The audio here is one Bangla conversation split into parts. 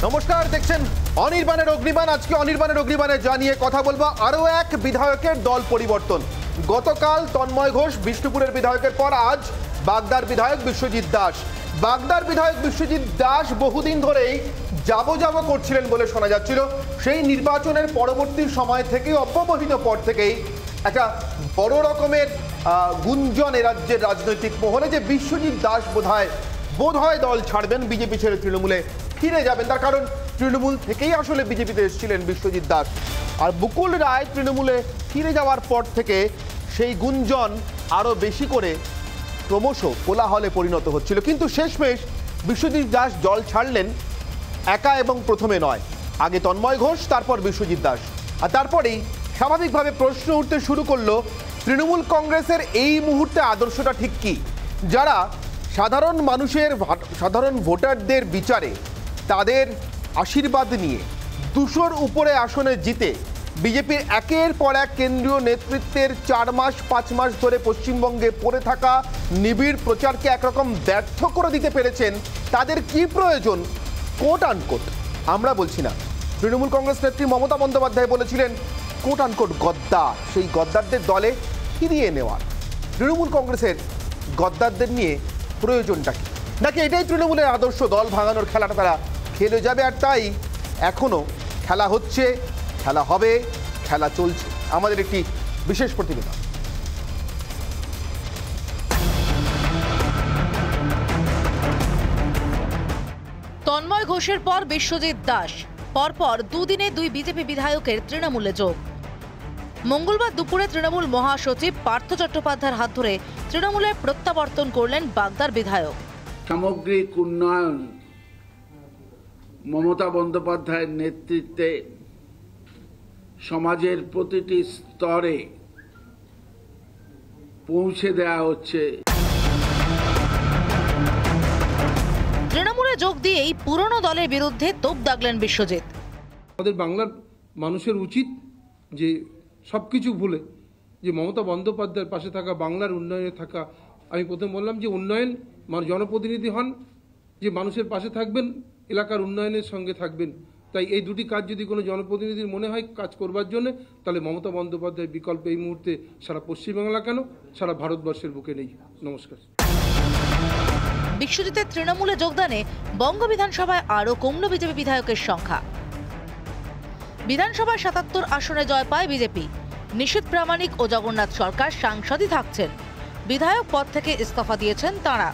নমস্কার, দেখছেন অনির্বাণের অগ্নিবাণ। আজকে অনির্বাণের অগ্নিবাণে জানিয়ে কথা বলবো আরো এক বিধায়কের দল পরিবর্তন। গতকাল তন্ময় ঘোষ বিষ্ণুপুরের বিধায়কের পর আজ বাগদার বিধায়ক বিশ্বজিৎ দাস। বাগদার বিধায়ক বিশ্বজিৎ দাস বহুদিন ধরেই যাব করছিলেন বলে শোনা যাচ্ছিল। সেই নির্বাচনের পরবর্তী সময় থেকে অব্যবহিত পর থেকেই একটা বড় রকমের গুঞ্জন এ রাজ্যের রাজনৈতিক মহলে যে বিশ্বজিৎ দাস বোধহয় দল ছাড়বেন, বিজেপি ছেড়ে তৃণমূলে ফিরে যাবেন। তার কারণ তৃণমূল থেকেই আসলে বিজেপিতে এসেছিলেন বিশ্বজিৎ দাস। আর মুকুল রায় তৃণমূলে ফিরে যাওয়ার পর থেকে সেই গুঞ্জন আরও বেশি করে ক্রমশ কোলাহলে পরিণত হচ্ছিল। কিন্তু শেষমেশ বিশ্বজিৎ দাস দল ছাড়লেন একা, এবং প্রথমে নয়, আগে তন্ময় ঘোষ, তারপর বিশ্বজিৎ দাস। আর তারপরেই স্বাভাবিকভাবে প্রশ্ন উঠতে শুরু করলো, তৃণমূল কংগ্রেসের এই মুহূর্তে আদর্শটা ঠিক কি? যারা সাধারণ ভোটারদের বিচারে তাদের আশীর্বাদ নিয়ে 200-র উপরে আসনে জিতে বিজেপির একের পর এক কেন্দ্রীয় নেতৃত্বের 4-5 মাস ধরে পশ্চিমবঙ্গে পড়ে থাকা নিবিড় প্রচারকে একরকম ব্যর্থ করে দিতে পেরেছেন, তাদের কি প্রয়োজন? কোট আনকোট, আমরা বলছি না, তৃণমূল কংগ্রেস নেত্রী মমতা বন্দ্যোপাধ্যায় বলেছিলেন কোট আনকোট গদ্দার, সেই গদ্দারদের দলে ফিরিয়ে নেওয়ার। তৃণমূল কংগ্রেসের গদ্দারদের নিয়ে প্রয়োজনটা কি? নাকি এটাই তৃণমূলের আদর্শ, দল ভাঙানোর খেলাটা তারা খেলে যাবে? আর তাই এখনো খেলা হচ্ছে, খেলা হবে, খেলা চলছে। আমাদের একটি বিশেষ প্রতিবেদন। তন্ময় ঘোষের পর বিশ্বজিৎ দাস, পরপর দুদিনে 2 বিজেপি বিধায়কের তৃণমূলে যোগ। মঙ্গলবার দুপুরে তৃণমূল মহাসচিব পার্থ চট্টোপাধ্যায়ের হাত ধরে তৃণমূলে প্রত্যাবর্তন করলেন বাগদার বিধায়ক। সামগ্রিক উন্নয়ন মমতা বন্দ্যোপাধ্যায়ের নেতৃত্বে সমাজের প্রতিটি স্তরে পৌঁছে দেওয়া হচ্ছে। তৃণমূলে যোগ দিয়েই পুরনো দলের বিরুদ্ধে তোপ দাগলেন বিশ্বজিৎ। আমাদের বাংলার মানুষের উচিত যে সবকিছু ভুলে যে মমতা বন্দ্যোপাধ্যায়ের পাশে থাকা, বাংলার উন্নয়নে থাকা। আমি প্রথম বললাম যে উন্নয়ন জনপ্রতিনিধি হন, যে মানুষের পাশে থাকবেন, এলাকার উন্নয়নের সঙ্গে থাকবেন। তাই এই দুটি কাজ যদি কোনো জনপ্রতিনিধির মনে হয় কাজ করবার জন্য, তাহলে মমতা বন্দ্যোপাধ্যায়ের বিকল্প এই মুহূর্তে সারা পশ্চিমবাংলা কেন, সারা ভারতবর্ষের বুকে নেই। নমস্কার। বিশ্বজিতের তৃণমূলে যোগদানে বঙ্গ বিধানসভায় আরও কমল বিজেপি বিধায়কের সংখ্যা। বিধানসভায় 77 আসনে জয় পায় বিজেপি। নিশীথ প্রামাণিক ও জগন্নাথ সরকার সাংসদই থাকছেন। বিধায়ক পদ থেকে ইস্তফা দিয়েছেন তাঁরা।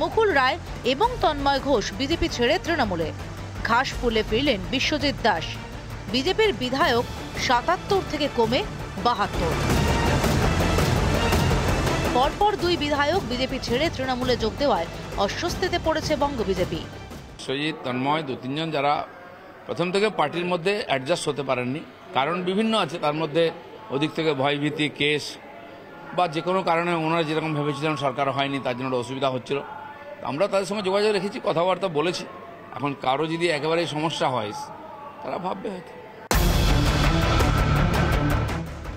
মুকুল রায় এবং তন্ময় ঘোষ বিজেপি ছেড়ে তৃণমূলে। ঘাস ফুলে ফিরলেন বিশ্বজিৎ দাস। বিজেপির বিধায়ক 77 থেকে কমে 72। পরপর 2 বিধায়ক বিজেপি ছেড়ে তৃণমূলে যোগ দেওয়ায় অস্বস্তিতে পড়েছে বঙ্গ বিজেপি। বিশ্বজিৎ, তন্ময়, 2-3 জন যারা প্রথম থেকে পার্টির মধ্যে অ্যাডজাস্ট হতে পারেননি, কারণ বিভিন্ন আছে, তার মধ্যে ওদিক থেকে ভয়ভীতি, কেস বা যে কোনো কারণে ওনারা যেরকম ভেবেছিলেন সরকার হয়নি, তার জন্য অসুবিধা হচ্ছিল। আমরা তাদের সঙ্গে যোগাযোগ রেখেছি, কথাবার্তা বলেছি। এখন কারো যদি একেবারেই সমস্যা হয় তারা ভাববে হয়তো।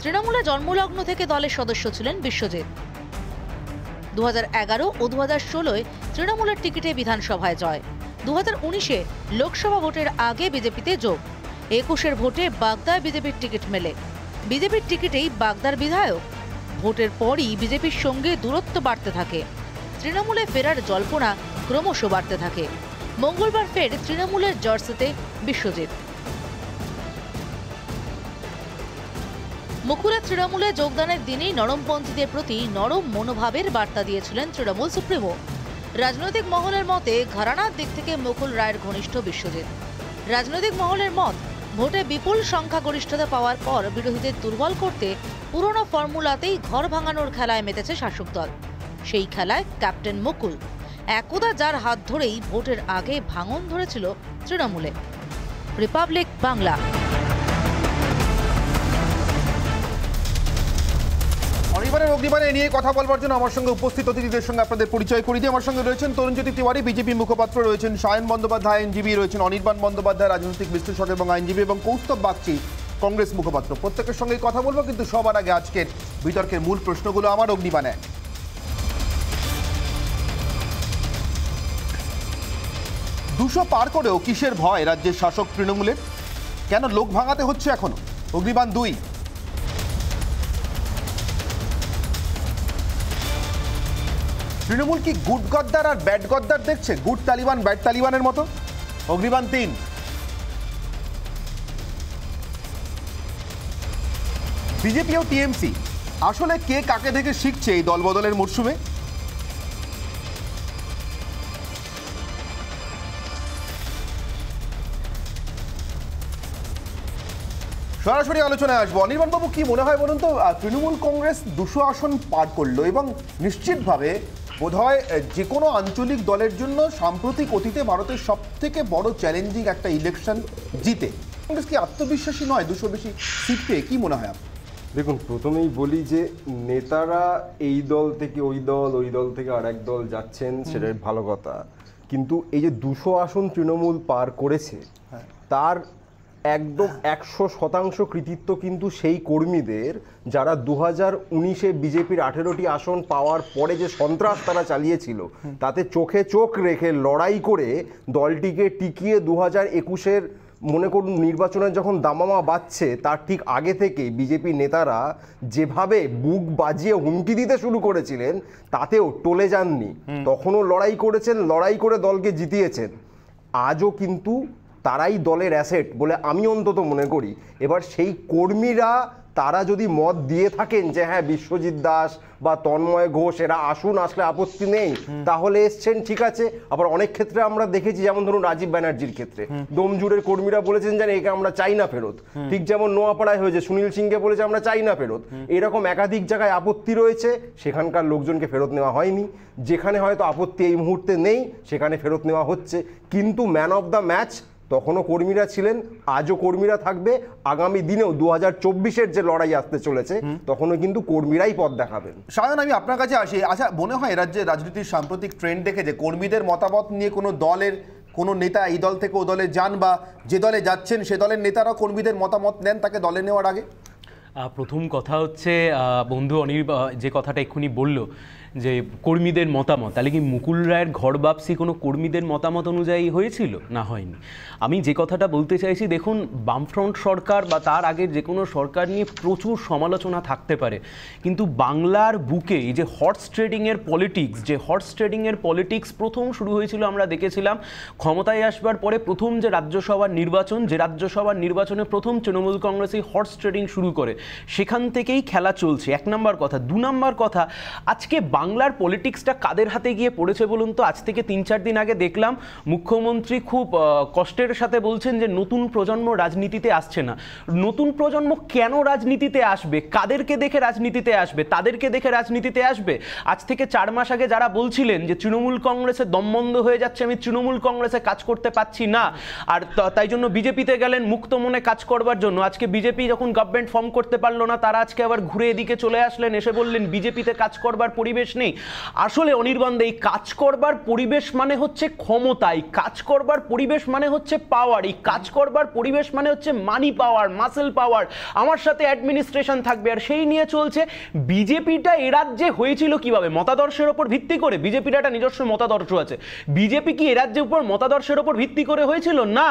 তৃণমূলে জন্মলগ্ন থেকে দলের সদস্য ছিলেন বিশ্বজিৎ। 2011 ও 2016 তৃণমূলের টিকিটে বিধানসভায় জয়। 2019-এ লোকসভা ভোটের আগে বিজেপিতে যোগ। 21-এর ভোটে বাগদায় বিজেপির টিকিট মেলে। বিজেপির টিকিটেই বাগদার বিধায়ক। ভোটের পরই বিজেপির সঙ্গে দূরত্ব বাড়তে থাকে। তৃণমূলে ফেরার জল্পনা ক্রমশ বাড়তে থাকে। মঙ্গলবার ফের তৃণমূলের জার্সিতে বিশ্বজিৎ। মুকুলের তৃণমূলে যোগদানের দিনই নরমপন্থীদের প্রতি নরম মনোভাবের বার্তা দিয়েছিলেন তৃণমূল সুপ্রিমো। রাজনৈতিক মহলের মতে ঘরানার দিক থেকে মুকুল রায়ের ঘনিষ্ঠ বিশ্বজিৎ। রাজনৈতিক মহলের মত, ভোটে বিপুল সংখ্যাগরিষ্ঠতা পাওয়ার পর বিরোধীদের দুর্বল করতে পুরনো ফর্মুলাতেই ঘর ভাঙানোর খেলায় মেতেছে শাসক দল। সেই খেলায় ক্যাপ্টেন মুকুল, একদা যার হাত ধরেই ভোটের আগে ভাঙন ধরেছিল তৃণমূলে। রিপাবলিক বাংলা। অনির্বাণের অগ্নিবাণে নিয়ে কথা বলবার জন্য আমার সঙ্গে উপস্থিত অতিথিদের সঙ্গে আপনাদের পরিচয় করিয়ে দিয়ে আমার সঙ্গে রয়েছেন তরুণজ্যোতি তিওয়ারি, বিজেপি মুখপাত্র, রয়েছেন সায়ন বন্দ্যোপাধ্যায়, আইনজীবী, রয়েছেন অনির্বাণ বন্দ্যোপাধ্যায়, রাজনৈতিক বিশ্লেষক এবং আইনজীবী, এবং কৌস্তব বাগচি, কংগ্রেস মুখপাত্র। প্রত্যেকের সঙ্গেই কথা বলবো, কিন্তু সবার আগে আজকের বিতর্কের মূল প্রশ্নগুলো আমার অগ্নিবাণে। 200 পার করেও কিসের ভয় রাজ্যের শাসক তৃণমূলের? কেন লোক ভাঙাতে হচ্ছে এখনো? অগ্নিবাণ 2। তৃণমূল কি গুড গদ্দার আর ব্যাড গদ্দার দেখছে, গুড তালিবান ব্যাড তালিবানের মতো? অগ্নিবাণ 3। বিজেপি ও টিএমসি আসলে কে কাকে দেখে শিখছে এই দলবদলের মরশুমে? সরাসরি আলোচনায় আসবো। অনির্বাণবাবু, কি মনে হয় বলুন তো, তৃণমূল কংগ্রেস 200 আসন পার করলো এবং নিশ্চিতভাবে বোধহয় যে কোনো আঞ্চলিক দলের জন্য সাম্প্রতিক অতীতে ভারতের সব থেকে বড় চ্যালেঞ্জিং একটা ইলেকশন জিতে কংগ্রেস কি আত্মবিশ্বাসী নয় 200 বেশি সিট পেয়ে? কি মনে হয় আপনার? দেখুন, প্রথমেই বলি যে নেতারা এই দল থেকে ওই দল থেকে আরেক দল যাচ্ছেন, সেটা ভালো কথা, কিন্তু এই যে 200 আসন তৃণমূল পার করেছে তার একদম 100% কৃতিত্ব কিন্তু সেই কর্মীদের যারা 2019-এ বিজেপির 18টি আসন পাওয়ার পরে যে সন্ত্রাস তারা চালিয়েছিল তাতে চোখে চোখ রেখে লড়াই করে দলটিকে টিকিয়ে 2021-এর মনে করুন নির্বাচনে যখন দামামা বাজছে তার ঠিক আগে থেকে বিজেপি নেতারা যেভাবে বুক বাজিয়ে হুমকি দিতে শুরু করেছিলেন তাতেও টলে যাননি। তখনও লড়াই করেছেন, লড়াই করে দলকে জিতিয়েছেন। আজও কিন্তু তারাই দলের অ্যাসেট বলে আমি অন্তত মনে করি। এবার সেই কর্মীরা তারা যদি মত দিয়ে থাকেন যে হ্যাঁ বিশ্বজিৎ দাস বা তন্ময় ঘোষ এরা আসুন, আসলে আপত্তি নেই, তাহলে এসছেন, ঠিক আছে। আবার অনেক ক্ষেত্রে আমরা দেখেছি, যেমন ধরুন রাজীব ব্যানার্জির ক্ষেত্রে দমজুরের কর্মীরা বলেছেন যে একে আমরা চাই না ফেরত, ঠিক যেমন নোয়াপাড়ায় হয়েছে, সুনীল সিংকে বলেছে আমরা চাই না ফেরত। এরকম একাধিক জায়গায় আপত্তি রয়েছে, সেখানকার লোকজনকে ফেরত নেওয়া হয়নি। যেখানে হয়তো আপত্তি এই মুহূর্তে নেই সেখানে ফেরত নেওয়া হচ্ছে। কিন্তু ম্যান অফ দ্য ম্যাচ তখনও কর্মীরা ছিলেন, আজও কর্মীরা থাকবে, আগামী দিনেও 2024-এর যে লড়াই আসতে চলেছে তখনও কিন্তু কর্মীরাই পথ দেখাবেন। সায়ন, আমি আপনার কাছে আসি। আচ্ছা, মনে হয় রাজ্যের রাজনীতির সাম্প্রতিক ট্রেন্ড দেখে যে কর্মীদের মতামত নিয়ে কোনো দলের কোনো নেতা এই দল থেকে ও দলে যান বা যে দলে যাচ্ছেন সে দলের নেতারা কর্মীদের মতামত নেন তাকে দলে নেওয়ার আগে? প্রথম কথা হচ্ছে বন্ধু যে কথাটা এক্ষুনি বলল যে কর্মীদের মতামত, তাহলে কি মুকুল রায়ের ঘর বাপসি কোনো কর্মীদের মতামত অনুযায়ী হয়েছিল? না, হয়নি। আমি যে কথাটা বলতে চাইছি, দেখুন, বামফ্রন্ট সরকার বা তার আগের যে কোনো সরকার নিয়ে প্রচুর সমালোচনা থাকতে পারে, কিন্তু বাংলার বুকে এই যে হর্স ট্রেডিংয়ের পলিটিক্স প্রথম শুরু হয়েছিল আমরা দেখেছিলাম ক্ষমতায় আসবার পরে। প্রথম যে রাজ্যসভার নির্বাচনে প্রথম তৃণমূল কংগ্রেস এই হর্স ট্রেডিং শুরু করে, সেখান থেকেই খেলা চলছে। 1 নম্বর কথা। 2 নম্বর কথা, আজকে বাংলার পলিটিক্সটা কাদের হাতে গিয়ে পড়েছে বলুন তো? আজ থেকে 3-4 দিন আগে দেখলাম মুখ্যমন্ত্রী খুব কষ্টের সাথে বলছেন যে নতুন প্রজন্ম রাজনীতিতে আসছে না। নতুন প্রজন্ম কেন রাজনীতিতে আসবে? কাদেরকে দেখে রাজনীতিতে আসবে? তাদেরকে দেখে রাজনীতিতে আসবে। আজ থেকে 4 মাস আগে যারা বলছিলেন যে তৃণমূল কংগ্রেসে দম বন্ধ হয়ে যাচ্ছে, আমি তৃণমূল কংগ্রেসে কাজ করতে পারছি না, আর তাই জন্য বিজেপিতে গেলেন মুক্ত মনে কাজ করবার জন্য। আজকে বিজেপি যখন গভর্নমেন্ট ফর্ম করতে পারলো না, তারা আজকে আবার ঘুরে এদিকে চলে আসলেন, এসে বললেন বিজেপিতে কাজ করবার পরিবেশ নেই। আসলে অনির্বাণ, এই কাজ করবার পরিবেশ মানে হচ্ছে ক্ষমতা, এই কাজ করবার পরিবেশ মানে হচ্ছে পাওয়ার, এই কাজ করবার পরিবেশ মানে হচ্ছে মানি পাওয়ার, মাসেল পাওয়ার, আমার সাথে অ্যাডমিনিস্ট্রেশন থাকবে। আর সেই নিয়ে চলছে। বিজেপিটা এ রাজ্যে হয়েছিল কিভাবে? মতাদর্শের উপর ভিত্তি করে। বিজেপির একটা নিজস্ব মতাদর্শ আছে। বিজেপি কি এ রাজ্যের উপর মতাদর্শের উপর ভিত্তি করে হয়েছিল? না,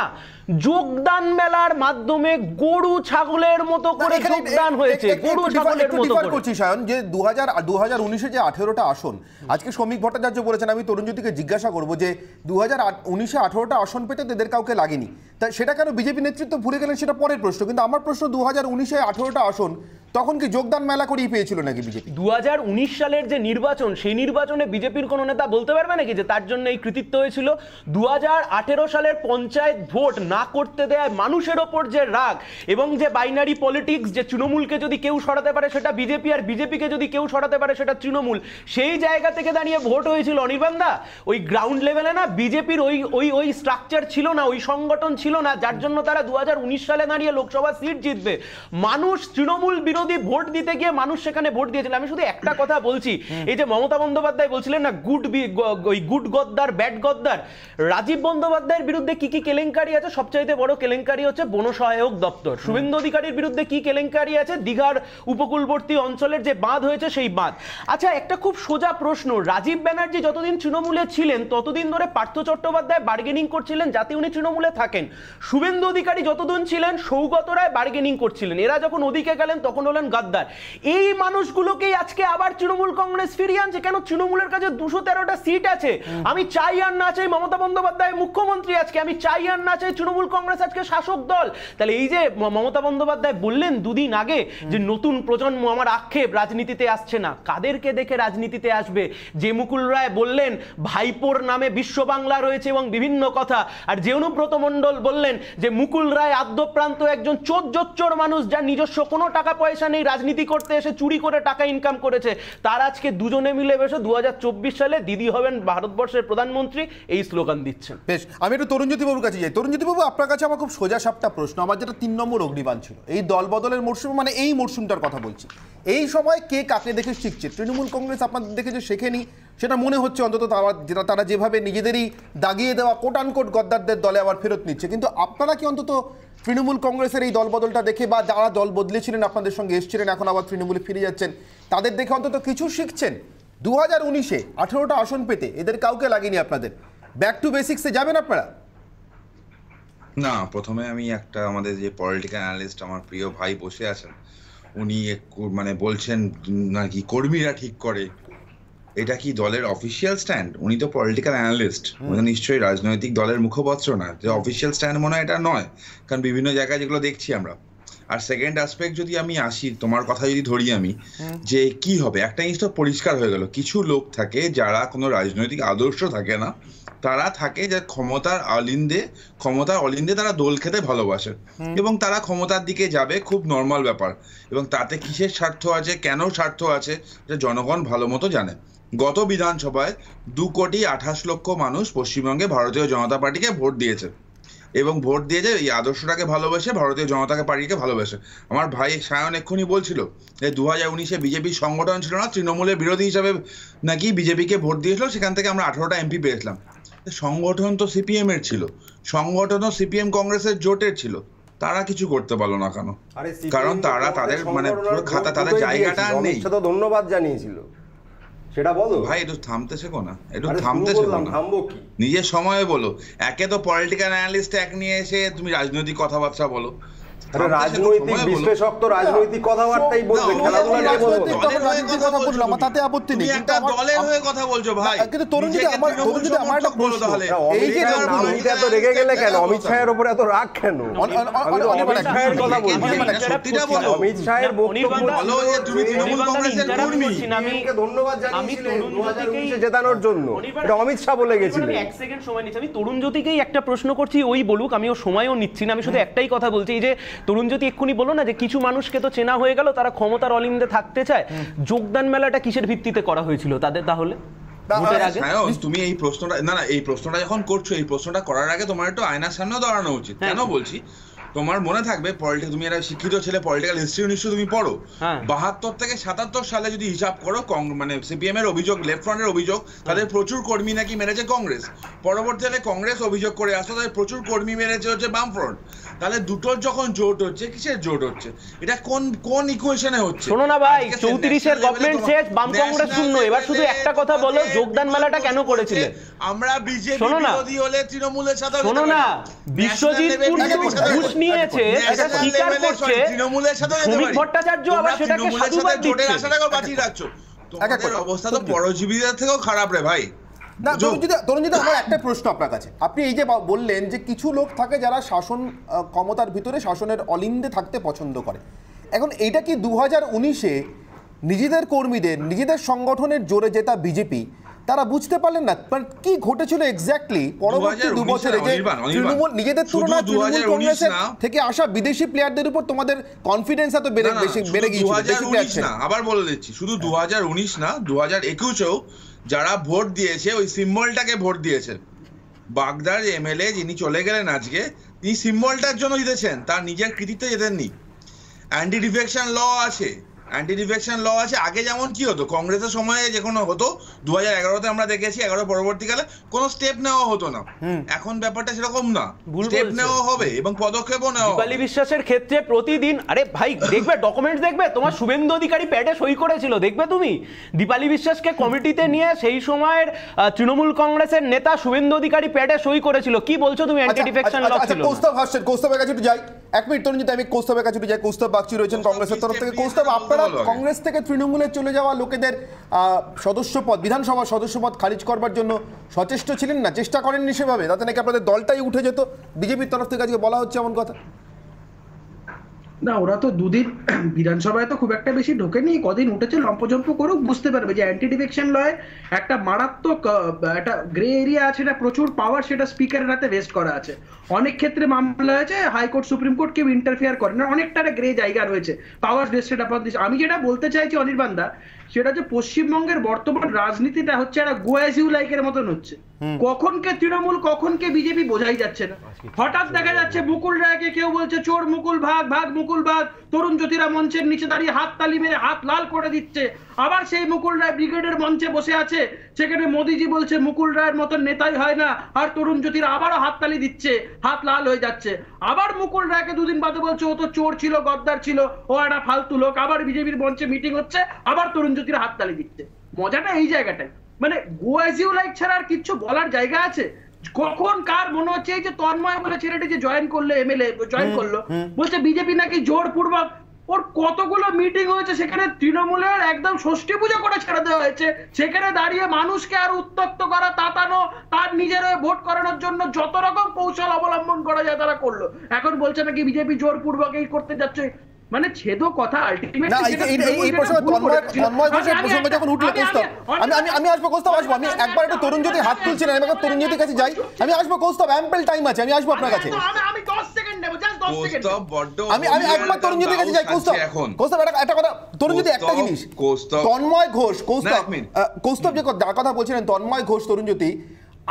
যোগদান মেলার মাধ্যমে গরু ছাগলের মতো করে যোগদান হয়েছে। গরু ছাগলের মতো করে করছি সায়ন, যে 2019-এ যে 18টা আসন, আজকে শ্রমিক ভট্টাচার্য বলেছেন, আমি তরুণজ্যোতিকে জিজ্ঞাসা করবো যে 2019-এ 18টা আসন পেতে তাদের কাউকে লাগেনি, তা সেটা কেন বিজেপি নেতৃত্ব ভুলে গেলেন সেটা পরের প্রশ্ন। কিন্তু আমার প্রশ্ন, 2019-এ 18টা আসন তখন কি যোগদান মেলা করেই পেয়েছিল নাকি বিজেপি? 2019 সালের যে নির্বাচন, সেই নির্বাচনে বিজেপির কোনো নেতা বলতে পারবে নাকি যে তার জন্য এই কৃতিত্ব হয়েছিল? 2018 সালের পঞ্চায়েত ভোট না করতে দেয় মানুষের ওপর যে রাগ এবং যে বাইনারি পলিটিক্স, যে তৃণমূলকে যদি কেউ সরাতে পারে সেটা বিজেপি, আর বিজেপিকে যদি কেউ সরাতে পারে সেটা তৃণমূল, সেই জায়গা থেকে দাঁড়িয়ে ভোট হয়েছিল। অনির্বাণ দা, ওই গ্রাউন্ড লেভেলে না বিজেপির ওই স্ট্রাকচার ছিল না, ওই সংগঠন ছিল না, যার জন্য তারা 2019 সালে দাঁড়িয়ে লোকসভা সিট জিতবে। মানুষ তৃণমূল বিরোধী ভোট দিতে গিয়ে মানুষ সেখানে ভোট দিয়েছিল। আমি শুধু একটা কথা বলছি, এই যে মমতা বন্দ্যোপাধ্যায় বলছিলেন না গুড গদ্দার ব্যাড গদ্দার, রাজীব বন্দ্যোপাধ্যায়ের বিরুদ্ধে কি কি কেলেঙ্কারি আছে? সবচাইতে বড় কেলেঙ্কারি হচ্ছে বন সহায়ক দপ্তর। শুভেন্দু অধিকারীর বিরুদ্ধে কি কেলেঙ্কারি দাঁড়িয়ে আছে দীঘার উপকূলবর্তী অঞ্চলের যে বাঁধ হয়েছে সেই বাঁধ। আচ্ছা, একটা খুব সোজা প্রশ্ন, রাজীব ব্যানার্জি যতদিন তৃণমূলে ছিলেন ততদিন ধরে পার্থ চট্টোপাধ্যায় বার্গেনিং করছিলেন যাতে উনি তৃণমূলে থাকেন, শুভেন্দু অধিকারী যতদিন ছিলেন সৌগত রায় বার্গেনিং করছিলেন, এরা যখন ওদিকে গেলেন তখন হলেন গাদ্দার। এই মানুষগুলোকেই আজকে আবার তৃণমূল কংগ্রেস ফিরিয়ে আনছে কেন? তৃণমূলের কাছে 213টা সিট আছে, আমি চাই আর না চাই মমতা বন্দ্যোপাধ্যায় মুখ্যমন্ত্রী আজকে, আমি চাই আর না চাই তৃণমূল কংগ্রেস আজকে শাসক দল। তাহলে এই যে মমতা বন্দ্যোপাধ্যায় বললেন দুদিন আগে যে নতুন প্রজন্ম, আমার আক্ষেপ রাজনীতিতে আসছে না, কাদেরকে দেখে রাজনীতিতে আসবে? যে মুকুল রায় বললেন ভাইপোর নামে বিশ্ব বাংলা রয়েছে এবং বিভিন্ন কথা, আর যে অনুব্রত মণ্ডল বললেন যে মুকুল রায় আদ্যপ্রান্ত একজন চোর মানুষ, যার নিজস্ব কোনো টাকা পয়সা নেই, রাজনীতি করতে এসে চুরি করে টাকা ইনকাম করেছে, তার আজকে দুজনে মিলে বসে 2024 সালে দিদি হবেন ভারতবর্ষের প্রধানমন্ত্রী এই স্লোগান দিচ্ছেন। বেশ, আমি একটু তরুণজ্যোতি বাবুর কাছে যাই। তরুণজ্যোতি বাবু, আপনার কাছে আমার খুব সোজা সাপটা প্রশ্ন। আমার যেটা 3 নম্বর অগ্নিবাণ ছিল এই দল বদলের মরশুমে, মানে এই মরশুমটার কথা বলছি, এই সময় কে কাকে দেখে শিখছে? তৃণমূল কংগ্রেস আপনাদের দেখে যে শেখেনি সেটা মনে হচ্ছে, অন্তত তারা যেভাবে নিজেদেরই দাগিয়ে দেওয়া কোট আনকোট গদ্দারদের দলে আবার ফেরত নিচ্ছে, কিন্তু আপনারা কি অন্তত তৃণমূল কংগ্রেসের এই দল বদলটা দেখে, বা যারা দল বদলেছিলেন আপনাদের সঙ্গে এসেছিলেন এখন আবার তৃণমূলে ফিরে যাচ্ছেন, তাদের দেখে অন্তত কিছু শিখছেন? 2019-এ 18টা আসন পেতে এদের কাউকে লাগেনি আপনাদের, ব্যাক টু বেসিক্সে যাবেন আপনারা? না, প্রথমে আমি একটা, আমাদের যে পলিটিক্যাল অ্যানালিস্ট আমার প্রিয় ভাই বসে আছেন, উনি মানে বলছেন নাকি কর্মীরা ঠিক করে, এটা কি দলের অফিসিয়াল স্ট্যান্ড? উনি তো পলিটিক্যাল অ্যানালিস্ট, উনি নিশ্চয়ই রাজনৈতিক দলের মুখপাত্র না, যে অফিসিয়াল স্ট্যান্ড মনে হয় এটা নয়, কারণ বিভিন্ন জায়গায় যেগুলো দেখছি আমরা। আর সেকেন্ড অ্যাসপেক্ট যদি আমি আসি, তোমার কথা যদি ধরি আমি, যে কি হবে, একটা জিনিস তো পরিষ্কার হয়ে গেল, কিছু লোক থাকে যারা কোনো রাজনৈতিক আদর্শ থাকে না, তারা থাকে যে ক্ষমতার অলিন্দে তারা দোল খেতে ভালোবাসে এবং তারা ক্ষমতার দিকে যাবে, খুব নর্মাল ব্যাপার। এবং তাতে কিসের স্বার্থ আছে, কেন স্বার্থ আছে, এটা জনগণ ভালো মতো জানে। গত বিধানসভায় 2,28,00,000 মানুষ পশ্চিমবঙ্গে ভারতীয় জনতা পার্টিকে ভোট দিয়েছে এবং ভোট দিয়েছে এই আদর্শটাকে ভালোবেসে, ভারতীয় জনতা পার্টিকে ভালোবেসে। আমার ভাই সায়ন এক্ষুনি বলছিল যে 2019-এ বিজেপির সংগঠন ছিল না, তৃণমূলের বিরোধী হিসাবে নাকি বিজেপিকে ভোট দিয়েছিল, সেখান থেকে আমরা 18টা এমপি পেয়েছিলাম। সংগঠন তো সিপিএম এর ছিল, সংগঠনও সিপিএম কংগ্রেসের জোটের ছিল, তারা কিছু করতে পারলো না কেন? কারণ তারা তাদের মানে খাতা, তাদের জায়গাটা নেই। ধন্যবাদ জানিয়েছিল, সেটা বলো ভাই, একটু থামতে শেখো না, একটু থামতে শেখো না, নিজের সময়ে বলো। একে তো পলিটিক্যাল অ্যানালিস্ট এক নিয়ে এসে তুমি রাজনৈতিক কথাবার্তা বলো, রাজনৈতিক বিশ্লেষক তো রাজনৈতিক কথাবার্তাই বলবে, খেলাধুলা নিয়ে বলবো, কথা বললাম, তাতে আপত্তি নেই, একটা দলের হয়ে কথা বলছো ভাই। কিন্তু তরুণজ্যোতি, আমার একটা প্রশ্ন, এই যে অমিত এত রেগে গেলে কেন? অমিত শাহের উপর এত রাগ কেন? অমিত শাহের কথা বলছি, সত্যিটা বলো। অমিত শাহের বক্তব্য বলো যে তুমি তৃণমূল কংগ্রেসের কর্মী, আমি ধন্যবাদ জানিয়েছিলেন 2019-এ জেতানোর জন্য, এটা অমিত শাহ বলে গেছিলেন। এক সেকেন্ড সময় নিচ্ছি, আমি তরুণজ্যোতিকেই একটা প্রশ্ন করছি, ওই বলুক, আমিও সময়ও নিচ্ছি না, আমি শুধু একটাই কথা বলছি। এই যে তরুণজ্যোতি এক্ষুনি বলো না যে কিছু মানুষকে তো চেনা হয়ে গেল, তারা ক্ষমতার অলিন্দে থাকতে চায়, যোগদান মেলাটা কিসের ভিত্তিতে করা হয়েছিল তাদের? তাহলে তুমি এই প্রশ্নটা, না এই প্রশ্নটা যখন করছো, এই প্রশ্নটা করার আগে তোমার একটু আয়নার সামনেও দাঁড়ানো উচিত। কেন বলছি, তোমার মনে থাকবে তুমি একটা শিক্ষিত ছেলে, পলিটিক্যাল হিস্ট্রি নিশ্চয়ই তুমি পড়ো, 72 থেকে 77 সালে যদি হিসাব করো, মানে সিপিএম এর অভিযোগ, লেফট ফ্রন্টের অভিযোগ, তাদের প্রচুর কর্মী নাকি মেরেছে কংগ্রেস। পরবর্তীকালে কংগ্রেস অভিযোগ করে আসতো তাদের প্রচুর কর্মী মেরেছে হচ্ছে বামফ্রন্ট। তাহলে দুটোর যখন জোট হচ্ছে, কিসের জোট হচ্ছে? এটা কোন ইকুয়েশনে হচ্ছে? শোনো না ভাই, 34-এর গভর্নমেন্ট শেষ, বাম কংগ্রেস শূন্য। এবার শুধু একটা কথা বলো, যোগদান মেলাটা কেন করেছিলে? আমরা বিজেপি বিরোধী হলে তৃণমূলের সাথে, শোনো না, বিশ্বজিৎ ঘুষ নিয়েছে এটা স্বীকার করছে তৃণমূলের সাথে, শ্রমিক ভট্টাচার্য আবার সেটাকে সাধুবাদ দিচ্ছে। আশাটাকে বাঁচিয়ে রাখছো, তোমাদের অবস্থা তো পরজীবীদের থেকেও খারাপ রে ভাই। না তরুণজ্যোতি, আমার একটা প্রশ্ন আপনার কাছে। আপনি এই যে বললেন যে কিছু লোক থাকে যারা শাসন ক্ষমতার ভিতরে শাসনের অলিন্দে থাকতে পছন্দ করে, এখন এইটা কি 2019-এ নিজেদের কর্মীদের, নিজেদের সংগঠনের জোরে জেতা বিজেপি, তারা বুঝতে পারলেন না কি ঘটেছিল এক্স্যাক্টলি পরবর্তী 2 বছরে, যে তৃণমূল নিজেদের তুলনায় তৃণমূল কংগ্রেসের থেকে আসা বিদেশি প্লেয়ারদের উপর তোমাদের কনফিডেন্স এত বেড়ে গিয়েছিল? আবার বলে দিচ্ছি, শুধু 2019 না, 2021-এও যারা ভোট দিয়েছে ওই সিম্বলটাকে ভোট দিয়েছে। বাগদার এমএলএ যিনি চলে গেলেন আজকে, তিনি সিম্বলটার জন্য জিতেছেন, তার নিজের কৃতিত্বে জেতেননি। অ্যান্টি ডিফেকশন ল আছে, অ্যান্টি ডিফেকশন ল আছে। আগে যেমন কি হতো, কংগ্রেসের সময়ে যে কোনো হতো, 2011-তে আমরা দেখেছি, 11 পরবর্তীকালে কোনো স্টেপ নেওয়া হতো না। এখন ব্যাপারটা সেরকম না, স্টেপ নেওয়া হবে এবং পদক্ষেপও নেওয়া হবে। দীপালি বিশ্বাসের ক্ষেত্রে প্রতিদিন, আরে ভাই দেখবে ডকুমেন্টস দেখবে, তোমার শুভেন্দু অধিকারী প্যাডে সই করেছিল, দেখবে তুমি দীপালি বিশ্বাসকে কমিটিতে নিয়ে সেই সময়ের তৃণমূল কংগ্রেসের নেতা শুভেন্দু অধিকারী প্যাডে সই করেছিল। কি বলছো তুমি, অ্যান্টি ডিফেকশন ল ছিল না? কৌস্তব হাসছেন, কৌস্তবের কাছে একটু যাই, এক মিনিট তরুণ, আমি কৌস্তবের কাছে একটু যাই। কৌস্তব বাগচি রয়েছেন কংগ্রেসের তরফ থেকে। কৌস্তব, আপনারা কংগ্রেস থেকে তৃণমূলে চলে যাওয়া লোকেদের সদস্যপদ, বিধানসভা সদস্যপদ খারিজ করবার জন্য সচেষ্ট ছিলেন না, চেষ্টা করেননি সেভাবে, তাতে নাকি আপনাদের দলটাই উঠে যেত, বিজেপির তরফ থেকে আজকে বলা হচ্ছে এমন কথা? না, ওরা তো দুদিন বিধানসভায় তো খুব একটা বেশি ঢোকেনি, কদিন উঠেছে, লম্পজম্প করুক, বুঝতে পারবে যে অ্যান্টি ডিফেকশন লয় একটা মারাত্মক একটা গ্রে এরিয়া আছে, এটা প্রচুর পাওয়ার, সেটা স্পিকারের হাতে ভেস্ট করা আছে। অনেক ক্ষেত্রে মামলা হয়েছে, হাইকোর্ট সুপ্রিম কোর্ট কেউ ইন্টারফেয়ার করে না, অনেকটা গ্রে জায়গা রয়েছে, পাওয়ার ভেস্টেড আপন দিস। আমি যেটা বলতে চাইছি অনির্বাণ দা, সেটা যে পশ্চিমবঙ্গের বর্তমান রাজনীতিটা হচ্ছে একটা গোয়াজিউ লাইকের মতন হচ্ছে, কখন কে তৃণমূল কখন কে বিজেপি বোঝাই যাচ্ছে না। হঠাৎ দেখা যাচ্ছে মুকুল রায়কে কেউ বলছে চোর, মুকুল ভাগ ভাগ মুকুল ভাগ, তরুণ জ্যোতিরা মঞ্চের নিচে দাঁড়িয়ে হাত তালি মেরে হাত লাল করে দিচ্ছে। আবার সেই মুকুল রায় ব্রিগেডের মঞ্চে বসে আছে, সেখানে মোদিজি বলছে মুকুল রায়ের মতন নেতাই হয় না, আর তরুণ জ্যোতিরা আবারও হাত তালি দিচ্ছে, হাত লাল হয়ে যাচ্ছে। আবার মুকুল রায়কে দুদিন বাদে বলছে ও তো চোর ছিল, গদ্দার ছিল, ও একটা ফালতু লোক। আবার বিজেপির মঞ্চে মিটিং হচ্ছে, আবার তরুণ জ্যোতিরা হাত তালি দিচ্ছে। মজাটা এই জায়গাটাই, মানে গোয়াজিউ লাইক ছাড়া আর কিচ্ছু বলার জায়গা আছে? কখন কার মনে হচ্ছে এই যে তন্ময় বলে ছেলেটি যে জয়েন করলো, এমএলএ জয়েন করলো, বলছে বিজেপি নাকি জোরপূর্বক, ওর কতগুলো মিটিং হয়েছে, সেখানে তৃণমূলের একদম ষষ্ঠী পুজো করে ছেড়ে দেওয়া হয়েছে, সেখানে দাঁড়িয়ে মানুষকে আরো উত্তক্ত করা, তাতানো, তার নিজের ভোট করানোর জন্য যত রকম কৌশল অবলম্বন করা যায় তারা করলো। এখন বলছে নাকি বিজেপি জোরপূর্বক এই করতে যাচ্ছে, মানে ছেদো কথা। আমি আসবো কৌস্তব, আসবো। আমি একবার একটু তরুণ জ্যোতি হাত তুলছিলেন, আমি তরুণ জ্যোতির কাছে যাই, আমি আসবো কৌস্তব, অ্যাম্পল টাইম আছে, আমি আসবো আপনার কাছে। আমি একবার তরুণ জ্যোতির কাছে যাই। কৌস্তব, একটা কথা, তরুণ জ্যোতি একটা জিনিস, তন্ময় ঘোষ, কৌস্তব যে কথা বলছিলেন, তন্ময় ঘোষ তরুণ জ্যোতি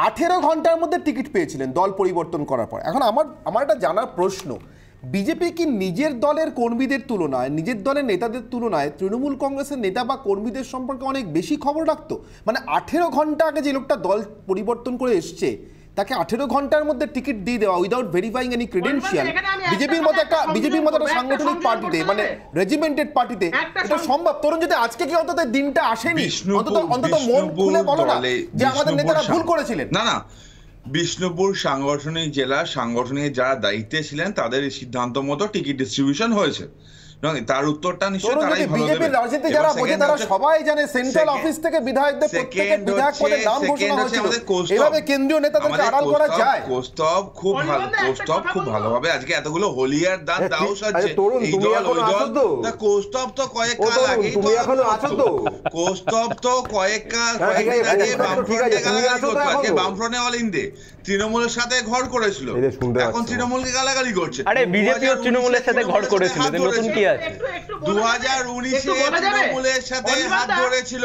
18 ঘন্টার মধ্যে টিকিট পেয়েছিলেন দল পরিবর্তন করার পর। এখন আমার একটা জানার প্রশ্ন, বিজেপি কি নিজের দলের কর্মীদের তুলনায়, নিজের দলের নেতাদের তুলনায় তৃণমূল কংগ্রেসের নেতা বা কর্মীদের সম্পর্কে অনেক বেশি খবর রাখতো? মানে 18 ঘন্টা আগে যে লোকটা দল পরিবর্তন করে এসছে, তাকে 18 ঘন্টার মধ্যে টিকিট দিয়ে দেওয়া উইদাউট ভেরিফাইং এনি ক্রেডেনশিয়াল, বিজেপির মতো একটা সাংগঠনিক পার্টিতে, মানে রেজিমেন্টেড পার্টিতে এটা সম্ভব? তরুণ যদি আজকে কি অন্তত দিনটা আসেনি, অন্তত মন খুলে বলো না যে আমাদের নেতারা ভুল করেছিলেন? না, বিষ্ণুপুর সাংগঠনিক জেলা সাংগঠনিক যারা দায়িত্বে ছিলেন তাদের সিদ্ধান্ত মতো টিকিট ডিস্ট্রিবিউশন হয়েছে। তার উত্তরটা নিশ্চয়ই তারাই ভালো দেবে। বিজেপির রাজনীতি যারা বোঝে তারা সবাই জানে, সেন্ট্রাল অফিস থেকে বিধায়কদের প্রত্যেকের বিধায়ক পদে নাম ঘোষণা হয়েছিল, এভাবে কেন্দ্রীয় নেতাদেরকে আড়াল করা যায়? কৌস্তব খুব ভালোভাবে আজকে এতগুলো হোলিয়ার দান দাও সাজছে, এই দল ওই দল। কৌস্তব তো কয়েক কাল আগে, কৌস্তব তো কয়েকদিন আগে বামফ্রন্টে গালাগালি করতো, আজকে বামফ্রন্টে অল ইন্ডিয়া তৃণমূলের সাথে ঘর করেছিল, এখন তৃণমূলকে গালাগালি করছে। আরে বিজেপি ও তৃণমূলের সাথে ঘর করেছিল, নতুন কি আছে? 2019-এ তৃণমূলের সাথে হাত ধরেছিল।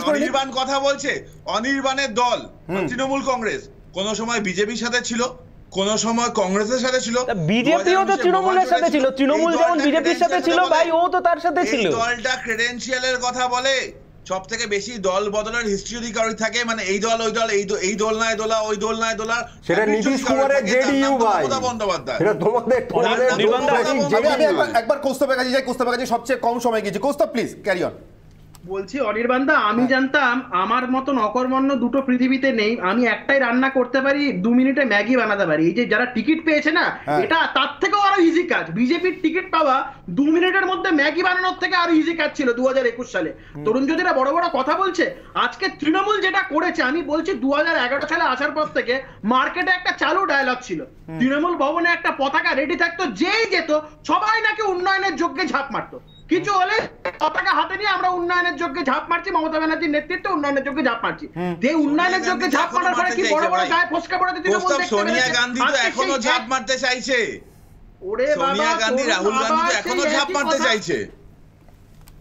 অনির্বাণ কথা বলছে, অনির্বাণের দল তৃণমূল কংগ্রেস কোন সময় বিজেপির সাথে ছিল, কোন সময় কংগ্রেসের সাথে ছিল, বিজেপিও তো তৃণমূলের সাথে ছিল, তৃণমূল যেমন বিজেপির সাথে ছিল ভাই, ও তো তার সাথে ছিল। দলটা ক্রেডেনশিয়ালের কথা বলে, সব থেকে বেশি দল বদলের হিস্ট্রি যদি কারোর থাকে, মানে এই দল ওই দল, এই দল নয় দোলা, ওই দল নয় দোলা, সেটা নীতিশ কুমারের জেডিইউ ভাই, বন্দ্যোপাধ্যায়। সেটা তোমাদের একবার কৌস্তবের কাছে যাই, কৌস্তবের কাছে সবচেয়ে কম সময় গিয়েছে। Kaustav please carry on. বলছি অনির্বাণ দা, আমি জানতাম আমার মতন অকর্মণ্য দুটো পৃথিবীতে নেই, আমি একটাই রান্না করতে পারি, 2 মিনিটে ম্যাগি বানাতে পারি। এই যে যারা টিকিট পেয়েছে না, এটা তার থেকেও আরো ইজি কাজ। বিজেপির টিকিট পাওয়া 2 মিনিটের মধ্যে ম্যাগি বানানোর থেকে আরো ইজি কাজ ছিল 2021 সালে। তরুণ জ্যোতিরা বড় বড় কথা বলছে, আজকে তৃণমূল যেটা করেছে, আমি বলছি 2011 সালে আসার পর থেকে মার্কেটে একটা চালু ডায়লগ ছিল, তৃণমূল ভবনে একটা পতাকা রেডি থাকতো, যেই যেত সবাই নাকি উন্নয়নের যজ্ঞে ঝাঁপ মারতো, কিছু হলে পতাকা হাতে নিয়ে আমরা উন্নয়নের যজ্ঞে ঝাঁপ মারছি, মমতা ব্যানার্জির নেতৃত্বে উন্নয়নের যজ্ঞে ঝাঁপ মারছি। যে উন্নয়নের যজ্ঞে ঝাঁপ মারার পরে কি বড় বড় গায়ে ফসকা পড়ে দিতে, সোনিয়া গান্ধী তো এখনো ঝাঁপ মারতে চাইছে, সোনিয়া গান্ধী রাহুল গান্ধী তো এখনো ঝাঁপ মারতে চাইছে।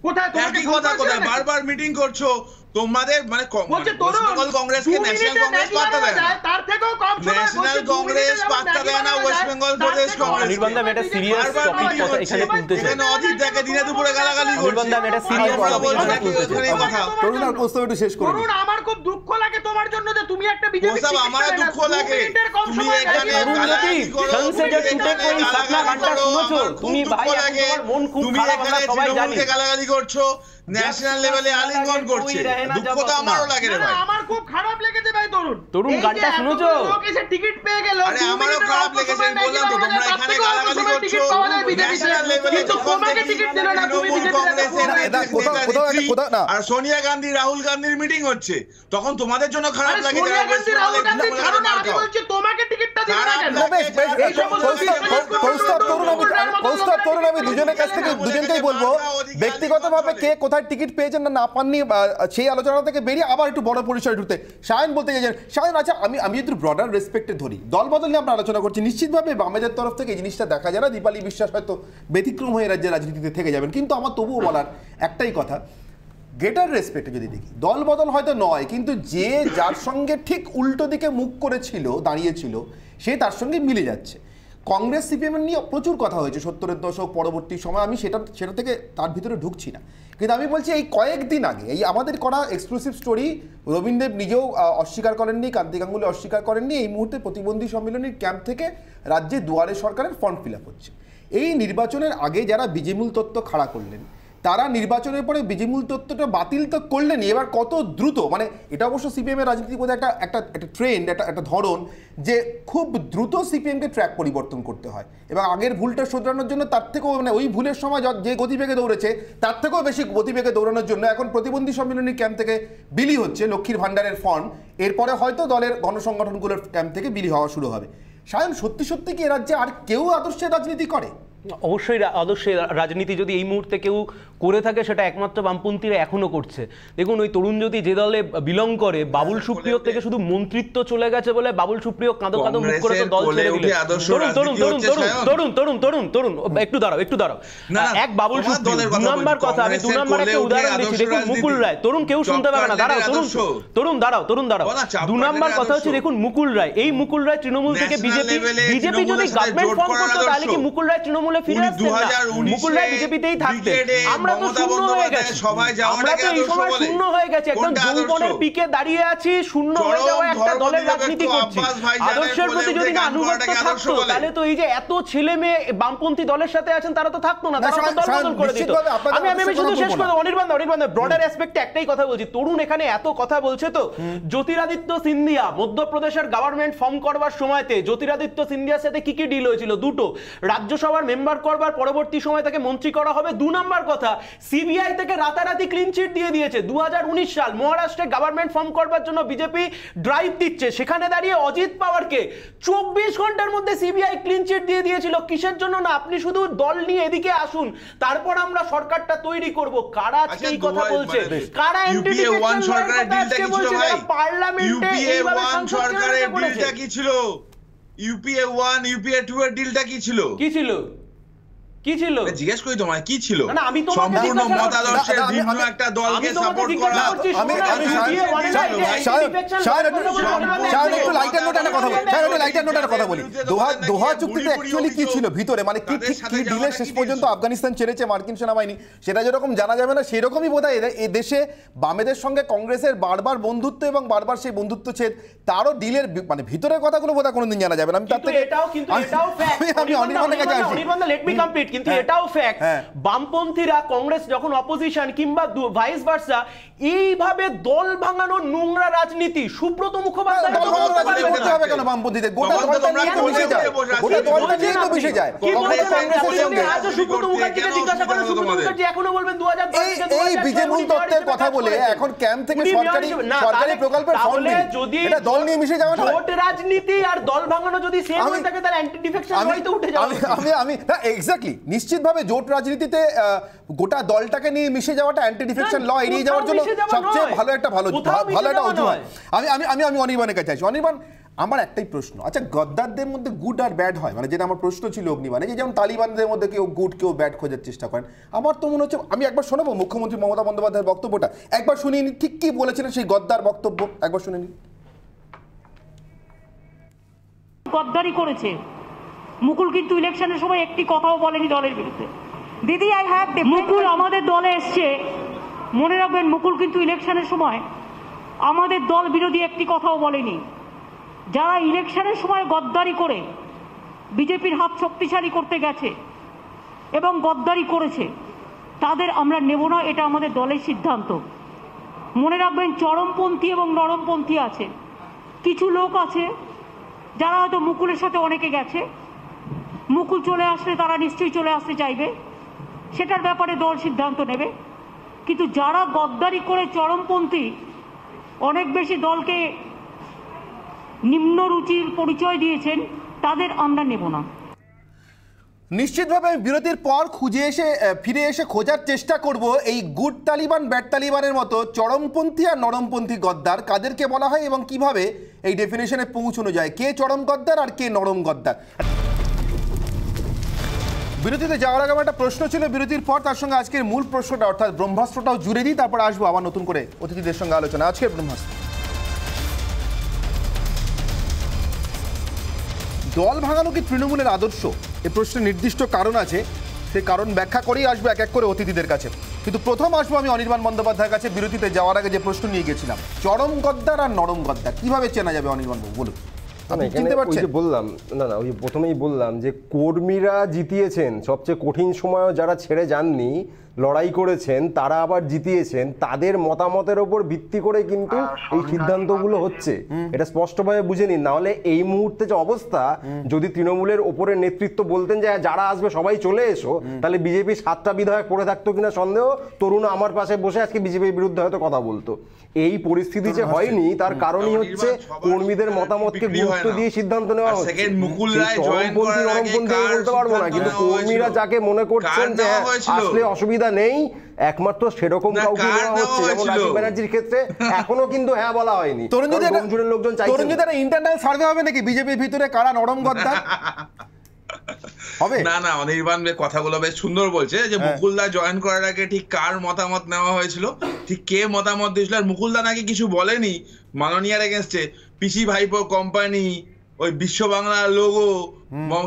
কোথায় বারবার মিটিং করছো, তোমাদের মানে ওয়েস্ট বেঙ্গল কংগ্রেসকে ন্যাশনাল কংগ্রেস পাত্তা দেয় না, তার থেকেও কম সময় ন্যাশনাল কংগ্রেস পাত্তা দেয় না ওয়েস্ট বেঙ্গল প্রদেশ কংগ্রেস। অনির্বাণ এটা সিরিয়াস টপিক কথা এখানে তুলতে চাই। এখানে অজিত দাকে দিনে দুপুরে গালাগালি করছে। অনির্বাণ এটা সিরিয়াস টপিক এখানে তুলতে চাই। তরুণার প্রস্তাব একটু শেষ করুন। তরুণ, আমার খুব দুঃখ লাগে তোমার জন্য যে তুমি একটা বিজেপি ওসব আমারও দুঃখ লাগে, তুমি এখানে গালাগালি করো, সংসদে টুটে কোই সাপনা ঘন্টা শুনেছো তুমি ভাই, তোমার মন খুব তুমি খারাপ, আমরা এখানে সবাই জানি। তৃণমূলকে গালাগালি করছো, ন্যাশনাল লেভেলে আলিঙ্গন করছে, দুঃখ তো আমারও লাগে রে ভাই। আমার খুব খারাপ লেগেছে ভাই তরুণ। তরুণ, গানটা শুনেছো? লোক এসে টিকিট পেয়ে গেল। আরে আমারও খারাপ লেগেছে, আমি বললাম তো তোমরা এখানে গালাগালি করছো, ন্যাশনাল লেভেলে যখন দেখি তৃণমূল কংগ্রেসের নেতা আর সোনিয়া গান্ধী রাহুল গান্ধীর মিটিং হচ্ছে, তখন তোমাদের জন্য খারাপ লাগে। তোমাকে টিকিটটা দিবে না কেন? তরুণ, আমি দুজনের কাছ থেকে দুজনকেই বলবো, ব্যক্তিগতভাবে কে কোথায় টিকিট পেয়েছেন না না পাননি সেই আলোচনা থেকে বেরিয়ে আবার একটু বড় পরিসরে ঢুকতে শায়ন বলতে চাইছেন। শায়ন, আচ্ছা আমি একটু ব্রডার রেসপেক্টে ধরি, দল বদল নিয়ে আমরা আলোচনা করছি, নিশ্চিতভাবে বামেদের তরফ থেকে এই জিনিসটা দেখা যায় না। দীপালি বিশ্বাস হয়তো ব্যতিক্রম হয়ে রাজ্যের রাজনীতিতে থেকে যাবেন, কিন্তু আমার তবুও বলার একটাই কথা, গ্রেটার রেসপেক্টে যদি দেখি, দল বদল হয়তো নয়, কিন্তু যে যার সঙ্গে ঠিক উল্টো দিকে মুখ করেছিল দাঁড়িয়েছিল সে তার সঙ্গে মিলে যাচ্ছে। কংগ্রেস সিপিএম নিয়ে প্রচুর কথা হয়েছে 70-এর দশক পরবর্তী সময়, আমি সেটা থেকে তার ভিতরে ঢুকছি না, কিন্তু আমি বলছি এই কয়েকদিন আগে এই আমাদের করা এক্সক্লুসিভ স্টোরি রবীন্দ্র নিজেও অস্বীকার করেননি, কান্তি গাঙ্গুলি অস্বীকার করেননি, এই মুহূর্তে প্রতিবন্ধী সম্মেলনীর ক্যাম্প থেকে রাজ্যে দুয়ারে সরকারের ফর্ম ফিল আপ হচ্ছে। এই নির্বাচনের আগে যারা বিজেমূল তত্ত্ব খাড়া করলেন তারা নির্বাচনের পরে বিজেমূল তত্ত্বটা বাতিল তো করলেনই, এবার কত দ্রুত, মানে এটা অবশ্য সিপিএমের রাজনীতির মধ্যে একটা ট্রেন্ড, একটা ধরন যে খুব দ্রুত সিপিএমকে ট্র্যাক পরিবর্তন করতে হয়, এবং আগের ভুলটা শোধরানোর জন্য তার থেকেও মানে ওই ভুলের সময় যে গতিবেগে দৌড়েছে তার থেকেও বেশি গতিবেগে দৌড়ানোর জন্য এখন প্রতিবন্ধী সম্মেলনী ক্যাম্প থেকে বিলি হচ্ছে লক্ষ্মীর ভাণ্ডারের ফর্ম, এরপরে হয়তো দলের গণসংগঠনগুলোর ক্যাম্প থেকে বিলি হওয়া শুরু হবে। সায়ন, সত্যি কি এ রাজ্যে আর কেউ আদর্শের রাজনীতি করে? অবশ্যই রাজনীতি যদি এই মুহূর্তে কেউ করে থাকে সেটা একমাত্র বামপন্থীরা এখনো করছে। দেখুন, ওই তরুণ যদি যে দলে বিলং করে, বাবুল সুপ্রিয় থেকে শুধু মন্ত্রিত্ব চলে গেছে বলে বাবুল সুপ্রিয় কাঁদো কাঁদো মুখ করে তো দল ছেড়ে দিলে। তরুণ একটু দাঁড়াও এক বাবুল সুপ্রিয়, 2 নম্বর কথা, আমি 2 নম্বর একটা উদাহরণ দিচ্ছি। দেখুন মুকুল রায়, তরুণ কেউ শুনতে পাবে না, দাঁড়াও তরুণ দাঁড়াও 2 নম্বর কথা হচ্ছে, দেখুন মুকুল রায়, এই মুকুল রায় তৃণমূল থেকে বিজেপি যদি গভর্নমেন্ট ফর্ম করতো তাহলে কি মুকুল রায় তৃণমূল ফিরে আসতেন না? মুকুল রায় বিজেপিতেই থাকতেন। আমরা তো শূন্য হয়ে গেছি, আমরা তো এই সময় শূন্য হয়ে গেছি, একদম যৌবনের পিকে দাঁড়িয়ে আছি, শূন্য হয়ে যাওয়া একটা দলের রাজনীতি করছি। আদর্শের প্রতি যদি না আনুগত্য থাকতো তাহলে তো এই যে এত ছেলে মেয়ে বামপন্থী দলের সাথে আছেন তারা তো থাকতো না, তারা তো দল বদল করে দিত। আমি শুধু শেষ করব, অনির্বাণ ব্রডার অ্যাসপেক্টে একটাই কথা বলছি। তরুণ এখানে এত কথা বলছে, তো জ্যোতিরাদিত্য সিন্ধিয়া মধ্যপ্রদেশের গভর্নমেন্ট ফর্ম করবার সময়তে জ্যোতিরাদিত্য সিন্ধিয়ার সাথে কি ডিল হয়েছিল? 2টো, রাজ্যসভার মেম্বার করবার পরবর্তী সময় তাকে মন্ত্রী করা হবে। 2 নম্বর কথা, সিবিআই থেকে রাতারাতি ক্লিন চিট দিয়ে দিয়েছে। 2019 সাল মহারাষ্ট্রে গভর্নমেন্ট ফর্ম করবার জন্য বিজেপি ড্রাইভ দিচ্ছে, সেখানে দাঁড়িয়ে অজিত পাওয়ারকে 24 ঘন্টার মধ্যে সিবিআই ক্লিন চিট দিয়ে দিয়েছিল। কিসের জন্য না? আপনি শুধু দল নিয়ে এদিকে আসুন, তারপর আমরা সরকারটা তৈরি করব। কারা আজকে এই কথা বলছে? কারা ইউপিএ-1 সরকারের ডিলটা কি ছিল ভাই? পার্লামেন্টে এইভাবে সরকারের ডিলটা কি ছিল? ইউপিএ-1 ইউপিএ-2 এর ডিলটা কি ছিল? কি ছিল জিজ্ঞেস করি তোমায়, কি ছিল? না আমি তোমাকে সম্পূর্ণ মতাদর্শের ভিন্ন একটা দলকে সাপোর্ট করা। আমি একটু লাইটার নোট একটা কথা বলি। দোহা চুক্তিতে অ্যাকচুয়ালি কি ছিল ভিতরে, মানে কি ডিলে শেষ পর্যন্ত আফগানিস্তান ছেড়েছে মার্কিন সেনাবাহিনী, সেটা যেরকম জানা যাবে না, সেরকমই বোধহয় এই দেশে বামেদের সঙ্গে কংগ্রেসের বারবার বন্ধুত্ব এবং বারবার সেই বন্ধুত্ব ছেদ, তারও ডিলের মানে ভিতরের কথাগুলো বোধহয় কোনোদিন জানা যাবে না। আমি তার থেকে আমি অনির্বাণের কাছে আসি, লেট মি কমপ্লিট। কিন্তু এটাও ফ্যাক্ট, বামপন্থীরা কংগ্রেস যখন অপোজিশন কিংবা ভাইস ভার্সা এইভাবে দল ভাঙানোর নোংরা রাজনীতি সুব্রত মুখোপাধ্যায় করতে হবে কেন? বামপন্থীদের গোটা দলটা নিয়ে তো মিশে যায়, গোটা দলটা নিয়ে তো মিশে যায়। সুব্রত মুখার্জিকে জিজ্ঞাসা করেন, সুব্রত মুখার্জি এখনো বলবেন 2010 এই বিজেমূল তত্ত্বের কথা বলে এখন ক্যাম্প থেকে সরকারি প্রকল্পের ফন্ড যদি এটা দল নিয়ে মিশে যাবে না। ভোট রাজনীতি আর দল ভাঙানো যদি সেম হয়ে থাকে তাহলে অ্যান্টি ডিফেকশন হয়তো উঠে যাবে। আমি এক্স্যাক্টলি নিশ্চিতভাবে জোট রাজনীতিতে গোটা দলটাকে নিয়ে মিশে যাওয়াটা অ্যান্টি ডিফেকশন ল এড়িয়ে যাওয়ার জন্য সবচেয়ে ভালো একটা অজুহাত। আমি অনির্বাণের কাছে আসি। অনির্বাণ, আমার একটাই প্রশ্ন, আচ্ছা গদ্দারদের মধ্যে গুড আর ব্যাড হয়, মানে যেটা আমার প্রশ্ন ছিল অগ্নিবাণে, যে যেমন তালিবানদের মধ্যে কেউ গুড কেউ ব্যাড খোঁজার চেষ্টা করেন, আমার তো মনে হচ্ছে, আমি একবার শোনাবো মুখ্যমন্ত্রী মমতা বন্দ্যোপাধ্যায়ের বক্তব্যটা, একবার শুনিয়ে ঠিক কি বলেছিলেন সেই গদ্দার বক্তব্য, একবার শুনে নিন। গদ্দারি করেছে মুকুল, কিন্তু ইলেকশনের সময় একটি কথাও বলেনি দলের বিরুদ্ধে। দিদি আই হ্যাভ মুকুল আমাদের দলে এসছে, মনে রাখবেন মুকুল কিন্তু ইলেকশনের সময় আমাদের দল বিরোধী একটি কথাও বলেনি। যারা ইলেকশনের সময় গদ্দারি করে বিজেপির হাত শক্তিশালী করতে গেছে এবং গদ্দারি করেছে তাদের আমরা নেব না, এটা আমাদের দলের সিদ্ধান্ত। মনে রাখবেন চরমপন্থী এবং নরমপন্থী আছে, কিছু লোক আছে যারা হয়তো মুকুলের সাথে অনেকে গেছে, মুকুল চলে আসলে তারা নিশ্চয়ই চলে আসতে চাইবে, সেটার ব্যাপারে দল সিদ্ধান্ত নেবে। কিন্তু যারা গদ্দারি করে চরমপন্থী অনেক বেশি দলকে নিম্ন রুচির পরিচয় দিয়েছেন, তাদের আমরা নেব না। নিশ্চিতভাবে আমি বিরতির পর ফিরে এসে খোঁজার চেষ্টা করব এই গুড তালিবান ব্যাড তালিবানের মতো চরমপন্থী আর নরমপন্থী গদ্দার কাদেরকে বলা হয় এবং কিভাবে এই ডেফিনেশনে পৌঁছানো যায়, কে চরম গদ্দার আর কে নরম গদ্দার। বিরতিতে যাওয়ার আগে আমার একটা প্রশ্ন ছিল বিরতির পর, তার সঙ্গে আজকের মূল প্রশ্নটা অর্থাৎ ব্রহ্মাস্ত্রটাও জুড়ে দিই, তারপর আসবো আবার নতুন করে অতিথিদের সঙ্গে আলোচনা। আজকের ব্রহ্মাস্ত্র, দল ভাঙানো কি তৃণমূলের আদর্শ? এ প্রশ্নের নির্দিষ্ট কারণ আছে, সেই কারণ ব্যাখ্যা করেই আসবো এক এক করে অতিথিদের কাছে। কিন্তু প্রথম আসবো আমি অনির্বাণ বন্দ্যোপাধ্যায়ের কাছে। বিরতিতে যাওয়ার আগে যে প্রশ্ন নিয়ে গেছিলাম, চরম গদ্দার আর নরম গদ্দার কিভাবে চেনা যাবে অনির্বাণ বাবু বলুন। বললাম না ওই প্রথমেই বললাম যে কর্মীরা জিতিয়েছেন, সবচেয়ে কঠিন সময়ও যারা ছেড়ে যাননি, লড়াই করেছেন, তারা আবার জিতিয়েছেন, তাদের মতামতের ওপর ভিত্তি করে কিন্তু এই সিদ্ধান্তগুলো হচ্ছে, এটা স্পষ্টভাবে বুঝে নিন। নাহলে এই মুহূর্তে যে অবস্থা, যদি তৃণমূলের ওপরের নেতৃত্ব বলতেন যে যারা আসবে সবাই চলে এসো, তাহলে বিজেপি 7টা বিধায়ক পড়ে থাকতো কিনা সন্দেহ। তরুণ আমার পাশে বসে আজকে বিজেপির বিরুদ্ধে হয়তো কথা বলতো। এই পরিস্থিতি যে হয়নি তার কারণই হচ্ছে কর্মীদের মতামতকে গুরুত্ব দিয়ে সিদ্ধান্ত নেওয়া হচ্ছে। চরমপন্থী নরমপন্থী বলতে পারবো না, কিন্তু কর্মীরা যাকে মনে করছেন যে আসলে অসুবিধা নেই, একমাত্র সেরকম কাউকে নেওয়া হচ্ছে। যেমন রাজীব ব্যানার্জির ক্ষেত্রে এখনো কিন্তু হ্যাঁ বলা হয়নি। তরুণদের লোকজন চাইছেন ইন্টারনাল সার্ভে হবে নাকি বিজেপির ভিতরে কারা নরম গদ্দার হবে? না অনির্বাণ কথাগুলো বেশ সুন্দর বলছে যে মুকুলদা জয়েন করার আগে ঠিক কার মতামত নেওয়া হয়েছিল, ঠিক কে মতামত দিয়েছিল। আর মুকুলদা নাকি কিছু বলেনি মাননীয়ার এগেনস্টে, পিসি ভাইপো কোম্পানি, ওই বিশ্ব বাংলার লোগো,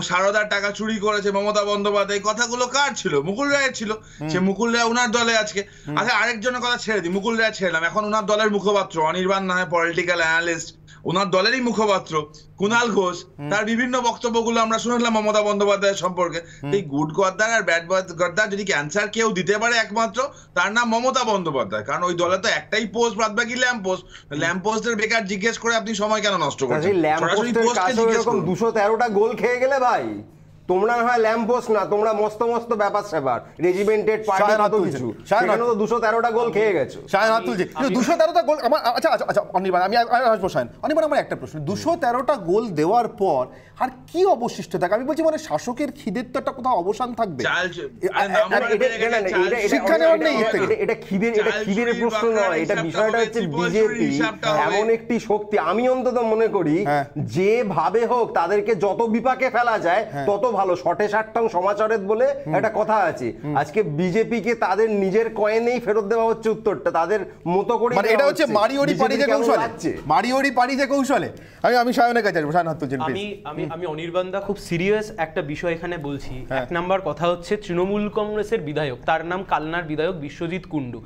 সারদার টাকা চুরি করেছে মমতা বন্দ্যোপাধ্যায়, কথাগুলো কার ছিল? মুকুল রায়ের ছিল। সে মুকুল রায় ওনার দলে আজকে। আচ্ছা আরেকজনের কথা ছেড়ে দিই, মুকুল রায় ছেড়লাম, এখন ওনার দলের মুখপাত্র অনির্বাণ না হয় পলিটিক্যাল অ্যানালিস্ট, ওনার দলেরই মুখপাত্র কুণাল ঘোষ, তার বিভিন্ন বক্তব্যগুলো আমরা শুনলাম মমতা বন্দ্যোপাধ্যায়ের সম্পর্কে। এই গুড গদ্দার আর ব্যাড গদ্দার যদি ক্যান্সার কেউ দিতে পারে একমাত্র, তার নাম মমতা বন্দ্যোপাধ্যায়। কারণ ওই দলে তো একটাই পোস্ট, বাদ বাকি ল্যাম্প পোস্ট। ল্যাম্প পোস্টের বেকার জিজ্ঞেস করে আপনি সময় কেন নষ্ট করছেন? 213টা গোল খেয়ে গেলে ভাই, তোমরা হয় ল্যাম্পোস্ট না, তোমরা মস্ত মস্ত ব্যাপার স্যাপার, রেজিমেন্টেড পার্টি কত কিছু, সেখানে তো 213টা গোল খেয়ে গেছো। শায়ন হাত তুলছে, 213টা গোল আমার। আচ্ছা অনির্বাণ, আমি আসবো শায়ন। অনির্বাণ, আমার একটা প্রশ্ন, 213টা গোল দেওয়ার পর আর কি অবশিষ্ট থাকে? আমি বলছি মানে শাসকের খিদের তো একটা কোথাও অবসান থাকবে, শিক্ষা নেওয়ার নেই। এটা খিদের প্রশ্ন নয়, এটা বিষয়টা হচ্ছে বিজেপি এমন একটি শক্তি, আমি অন্তত মনে করি যেভাবে হোক তাদেরকে যত বিপাকে ফেলা যায় তত ভালো। শটে 60 সমাচারের বলে একটা কথা আছে। আজকে বিজেপিকে তাদের নিজের কয়েনেই ফেরত দেওয়া হচ্ছে উত্তরটা, তাদের মতো করে। মানে এটা হচ্ছে মারিওরি পারিজে কৌশলে, মারিওরি পারিজে কৌশলে। আমি শায়নের কাছে আসবো। শায়ন হাত তুলছেন। আমি অনির্বাণ দা খুব সিরিয়াস একটা বিষয় এখানে বলছি। এক নাম্বার কথা হচ্ছে তৃণমূল কংগ্রেসের বিধায়ক, তার নাম কালনার বিধায়ক বিশ্বজিৎ কুন্ডু,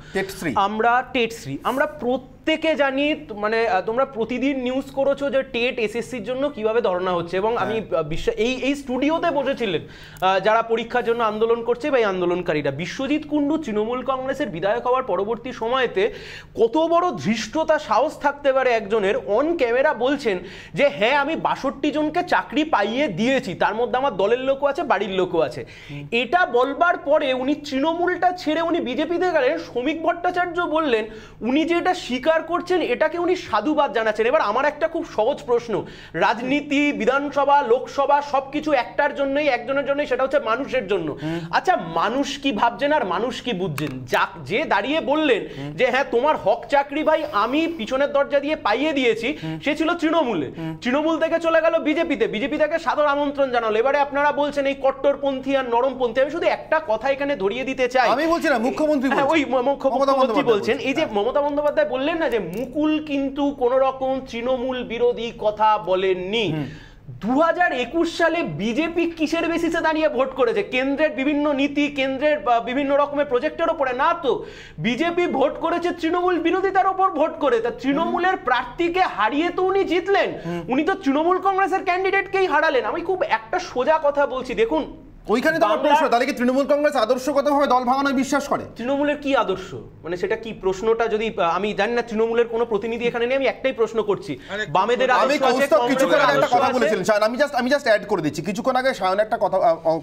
আমরা টেটশ্রী, আমরা প্রত্যেকে জানি। মানে তোমরা প্রতিদিন নিউজ করেছো যে টেট এসএসসির জন্য কিভাবে ধর্ণা হচ্ছে, এবং আমি এই স্টুডিওতে বসেছিলেন যারা পরীক্ষার জন্য আন্দোলন করছে বা এই আন্দোলনকারীরা। বিশ্বজিৎ কুন্ডু তৃণমূল কংগ্রেসের বিধায়ক হওয়ার পরবর্তী সময়তে কত বড় ধৃষ্টতা সাহস থাকতে পারে একজনের, অন ক্যামেরা বলছেন যে হ্যাঁ আমি 62 জনকে চাকরি পাইয়ে দিয়েছি, তার মধ্যে আমার দলের লোকও আছে, বাড়ির লোকও আছে। এটা বলবার পরে উনি তৃণমূলটা ছেড়ে উনি বিজেপিতে গেলেন। শ্রমিক ভট্টাচার্য বললেন উনি যে এটা স্বীকার স্বীকার করছেন, এটাকে উনি সাধুবাদ জানাচ্ছেন। এবার আমার একটা খুব সহজ প্রশ্ন, রাজনীতি, বিধানসভা, লোকসভা সবকিছু একটার জন্যই, একজনের জন্যই, সেটা হচ্ছে মানুষের জন্য। আচ্ছা, মানুষ কি ভাবছেন আর মানুষ কি বুঝছেন? যে দাঁড়িয়ে বললেন যে হ্যাঁ তোমার হক চাকরি ভাই আমি পিছনের দরজা দিয়ে পাইয়ে দিয়েছি, সে ছিল তৃণমূলে, তৃণমূল থেকে চলে গেল বিজেপিতে, বিজেপি থেকে সাদর আমন্ত্রণ জানালো। এবারে আপনারা বলছেন এই কট্টরপন্থী আর নরমপন্থী। আমি শুধু একটা কথা এখানে ধরিয়ে দিতে চাই, আমি বলছি না, মুখ্যমন্ত্রী ওই মুখ্যমন্ত্রী বলছেন, এই যে মমতা বন্দ্যোপাধ্যায় বললেন না যে মুকুল কিন্তু কোন রকম তৃণমূল বিরোধী কথা বলেননি। 2021 সালে বিজেপি কিসের বেসিসে দাঁড়িয়ে ভোট করেছে? কেন্দ্রের বিভিন্ন নীতি, কেন্দ্রের বিভিন্ন রকমের প্রজেক্টের উপরে না তো, বিজেপি ভোট করেছে তৃণমূল বিরোধিতার উপর ভোট করে। তা তৃণমূলের প্রার্থীকে হারিয়ে তো উনি জিতলেন, উনি তো তৃণমূল কংগ্রেসের ক্যান্ডিডেটকেই হারালেন। আমি খুব একটা সোজা কথা বলছি, দেখুন ওইখানে তো আমার প্রশ্ন, তাহলে কি তৃণমূল কংগ্রেস আদর্শগতভাবে দল ভাঙানোয় বিশ্বাস করে? তৃণমূলের কি আদর্শ মানে সেটা কি প্রশ্নটা? যদি আমি জানি না, তৃণমূলের কোনো প্রতিনিধি এখানে নেই, আমি একটাই প্রশ্ন করছি, বামেদের আমি কৌস্তব কিছুক্ষণ আগে একটা কথা বলেছিলেন সায়ন, আমি জাস্ট অ্যাড করে দিচ্ছি, কিছুক্ষণ আগে সায়ন একটা কথা,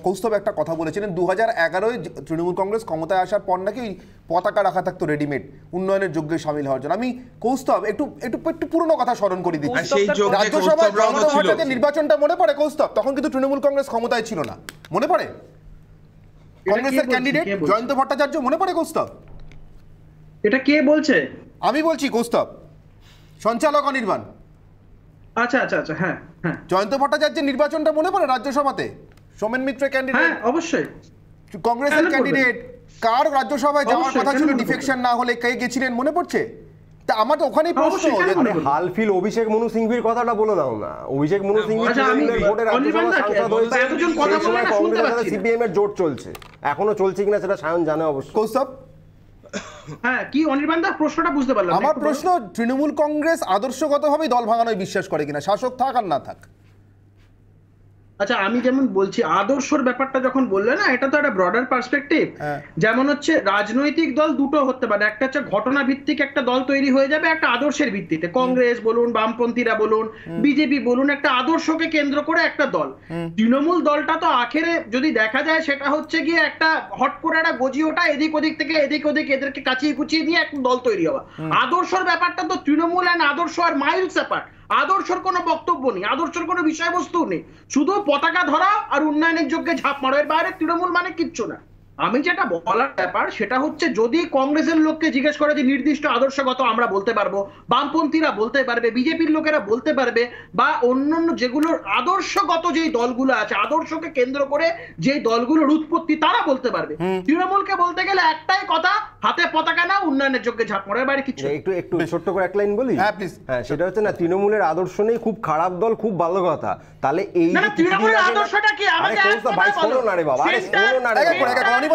কৌস্তব একটা কথা বলেছিলেন, 2011-য় তৃণমূল কংগ্রেস ক্ষমতায় আসার পর নাকি পতাকা রাখা থাকতো রেডিমেড উন্নয়নের যজ্ঞে সামিল হওয়ার জন্য। আমি কৌস্তব একটু পুরনো কথা স্মরণ করে দিচ্ছি, রাজ্যসভায় নির্বাচনটা মনে পড়ে কৌস্তব? তখন কিন্তু তৃণমূল কংগ্রেস ক্ষমতায় ছিল না, মনে পড়ে? কংগ্রেসের ক্যান্ডিডেট জয়ন্ত ভট্টাচার্য, মনে পড়ে কৌস্তব? এটা কে বলছে? আমি বলছি কৌস্তব, সঞ্চালক অনির্বাণ। আচ্ছা আচ্ছা আচ্ছা, হ্যাঁ হ্যাঁ, জয়ন্ত ভট্টাচার্যের নির্বাচনটা মনে পড়ে রাজ্যসভাতে? সোমেন মিত্রের ক্যান্ডিডেট, হ্যাঁ অবশ্যই কংগ্রেসের ক্যান্ডিডেট, কার রাজ্যসভায় যাওয়ার কথা ছিল ডিফেকশন না হলে, কে গেছিলেন মনে পড়ছে? তা আমার তো ওখানেই প্রশ্ন, হালফিল অভিষেক মনু সিংভির কথাটা বলে দাও না। অভিষেক মনু সিংভি ভোটে রাজ্যসভা সাংসদ হয়েছে, সেই সময় কংগ্রেসের সাথে সিপিএম এর জোট চলছে, এখনো চলছে কিনা সেটা সায়ন জানে অবশ্য। কৌস্তব, হ্যাঁ কি অনির্বাণ দা প্রশ্নটা বুঝতে পারলাম। আমার প্রশ্ন, তৃণমূল কংগ্রেস আদর্শগতভাবে দল ভাঙানোয় বিশ্বাস করে কিনা, শাসক থাক আর না থাক? আচ্ছা, আমি যেমন বলছি আদর্শর ব্যাপারটা যখন বললে না, এটা তো একটা ব্রডার পার্সপেক্টিভ। যেমন হচ্ছে রাজনৈতিক দল দুটো হতে পারে, একটা হচ্ছে ঘটনা ভিত্তিক একটা দল তৈরি হয়ে যাবে একটা আদর্শের ভিত্তিতে, কংগ্রেস বলুন, বামপন্থীরা বলুন, বিজেপি বলুন, একটা আদর্শকে কেন্দ্র করে একটা দল। তৃণমূল দলটা তো আখেরে যদি দেখা যায় সেটা হচ্ছে গিয়ে একটা হট করে একটা গজি ওটা, এদিক ওদিক থেকে এদিক ওদিক এদেরকে কাচিয়ে কুচিয়ে নিয়ে একটা দল তৈরি হওয়া। আদর্শর ব্যাপারটা তো তৃণমূল আর আদর্শ আর মাইলস অ্যাপার্ট। আদর্শের কোনো বক্তব্য নেই, আদর্শের কোনো বিষয়বস্তু নেই, শুধু পতাকা ধরা আর উন্নয়নের যোগ্যে ঝাঁপ মারো, এর বাইরে তৃণমূল মানে কিচ্ছু না। আমি যেটা বলার ব্যাপার সেটা হচ্ছে, যদি কংগ্রেসের লোককে জিজ্ঞেস করে যে নির্দিষ্ট আদর্শগত, আমরা বলতে পারবো, বামপন্থীরা বলতে পারবে, বিজেপির লোকেরা বলতে পারবে, বা অন্যান্য যেগুলোর আদর্শগত যেই দলগুলো আছে, আদর্শকে কেন্দ্র করে যেই দলগুলোর উৎপত্তি, তারা বলতে পারবে। তৃণমূলকে বলতে গেলে একটাই কথা, হাতে পতাকা না, উন্নয়নের যোগ্যে ঝাঁপ মারার বাইরে কিছু। একটু ছোট্ট করে এক লাইন বলি। হ্যাঁ প্লিজ। হ্যাঁ, সেটা হচ্ছে না, তৃণমূলের আদর্শ নেই, খুব খারাপ দল, খুব ভালো কথা। তাহলে এই না, তৃণমূলের আদর্শটা কি? আমাকে ভাই শোনো না রে বাবা, আরে শোনো না রে,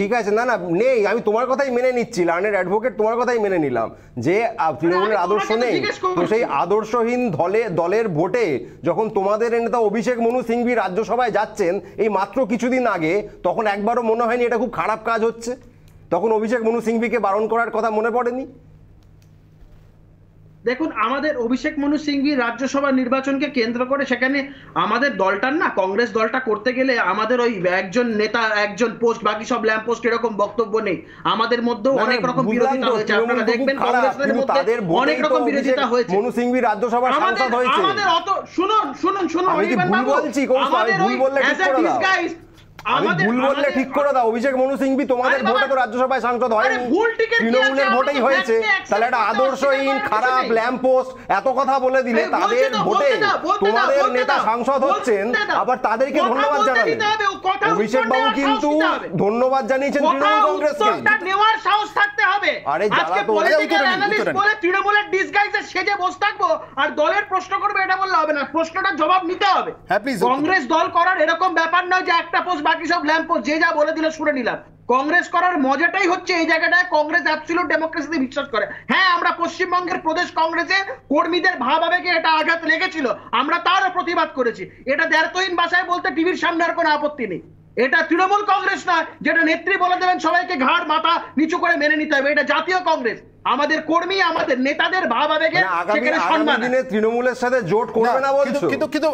ঠিক আছে, না না নেই, আমি তোমার কথাই মেনে নিচ্ছি, লার্নের অ্যাডভোকেট, তোমার কথাই মেনে নিলাম যে তৃণমূলের আদর্শ নেই। তো সেই আদর্শহীন দলের ভোটে যখন তোমাদের নেতা অভিষেক মনু সিংভি রাজ্যসভায় যাচ্ছেন এই মাত্র কিছুদিন আগে, তখন একবারও মনে হয়নি এটা খুব খারাপ কাজ হচ্ছে? তখন অভিষেক মনু সিংভিকে বারণ করার কথা মনে পড়েনি? দেখুন, আমাদের অভিষেক মনু সিংভি রাজ্যসভা নির্বাচনকে কেন্দ্র করে সেখানে আমাদের দলটার না, কংগ্রেস দলটা করতে গেলে আমাদের ওই একজন নেতা একজন পোস্ট, বাকি সব ল্যাম্প পোস্ট এরকম বক্তব্য নেই। আমাদের মধ্যেও অনেক রকম বিরোধিতা হয়েছে, আপনারা দেখবেন কংগ্রেসের মধ্যে অনেক রকম বিরোধিতা হয়েছে। মনু সিংভি রাজ্যসভার সাংসদ হয়েছে। আমাদের অত শুনুন আমি কি ভুল বলছি? ভুল বললে ঠিক করে দাও, আমি ভুল বললে ঠিক করে দাও। অভিষেক মনু সিংভি তোমাদের ভোটে তো রাজ্যসভায় সাংসদ হয়নি, তৃণমূলের ভোটেই হয়েছে। তাহলে একটা আদর্শহীন, খারাপ, ল্যাম্প পোস্ট এত কথা বলে দিলে তাদের ভোটে তোমাদের নেতা সাংসদ হচ্ছেন, আবার তাদেরকে ধন্যবাদ জানালেন। অভিষেক বাবু কিন্তু ধন্যবাদ জানিয়েছেন তৃণমূল কংগ্রেসকে। নেওয়ার সাহস থাকতে হবে। আরে যারা তো বলে তৃণমূলের ডিসগাইজে সেজে বসে থাকবো আর দলের প্রশ্ন করবে, এটা বললে হবে না, প্রশ্নটা জবাব নিতে হবে। কংগ্রেস দল করার এরকম ব্যাপার নয় যে একটা পোস্ট বাকি সব ল্যাম্প পোস্ট, যে যা বলে দিল শুনে নিলাম। কংগ্রেস করার মজাটাই হচ্ছে এই জায়গাটায় কংগ্রেস অ্যাবসলিউট ডেমোক্রেসিতে বিশ্বাস করে। হ্যাঁ, আমরা পশ্চিমবঙ্গের প্রদেশ কংগ্রেসের কর্মীদের ভাব আবেগে এটা আঘাত লেগেছিল, আমরা তারও প্রতিবাদ করেছি। এটা দ্ব্যর্থহীন ভাষায় বলতে টিভির সামনে আর কোনো আপত্তি নেই। এটা তৃণমূল কংগ্রেস নয় যেটা নেত্রী বলে দেবেন সবাইকে ঘাড় মাথা নিচু করে মেনে নিতে হবে, এটা জাতীয় কংগ্রেস। আমাদের কর্মী, আমাদের নেতাদের ভাব আবেগে আগামী দিনে তৃণমূলের সাথে জোট করবে না বলছো? কিন্তু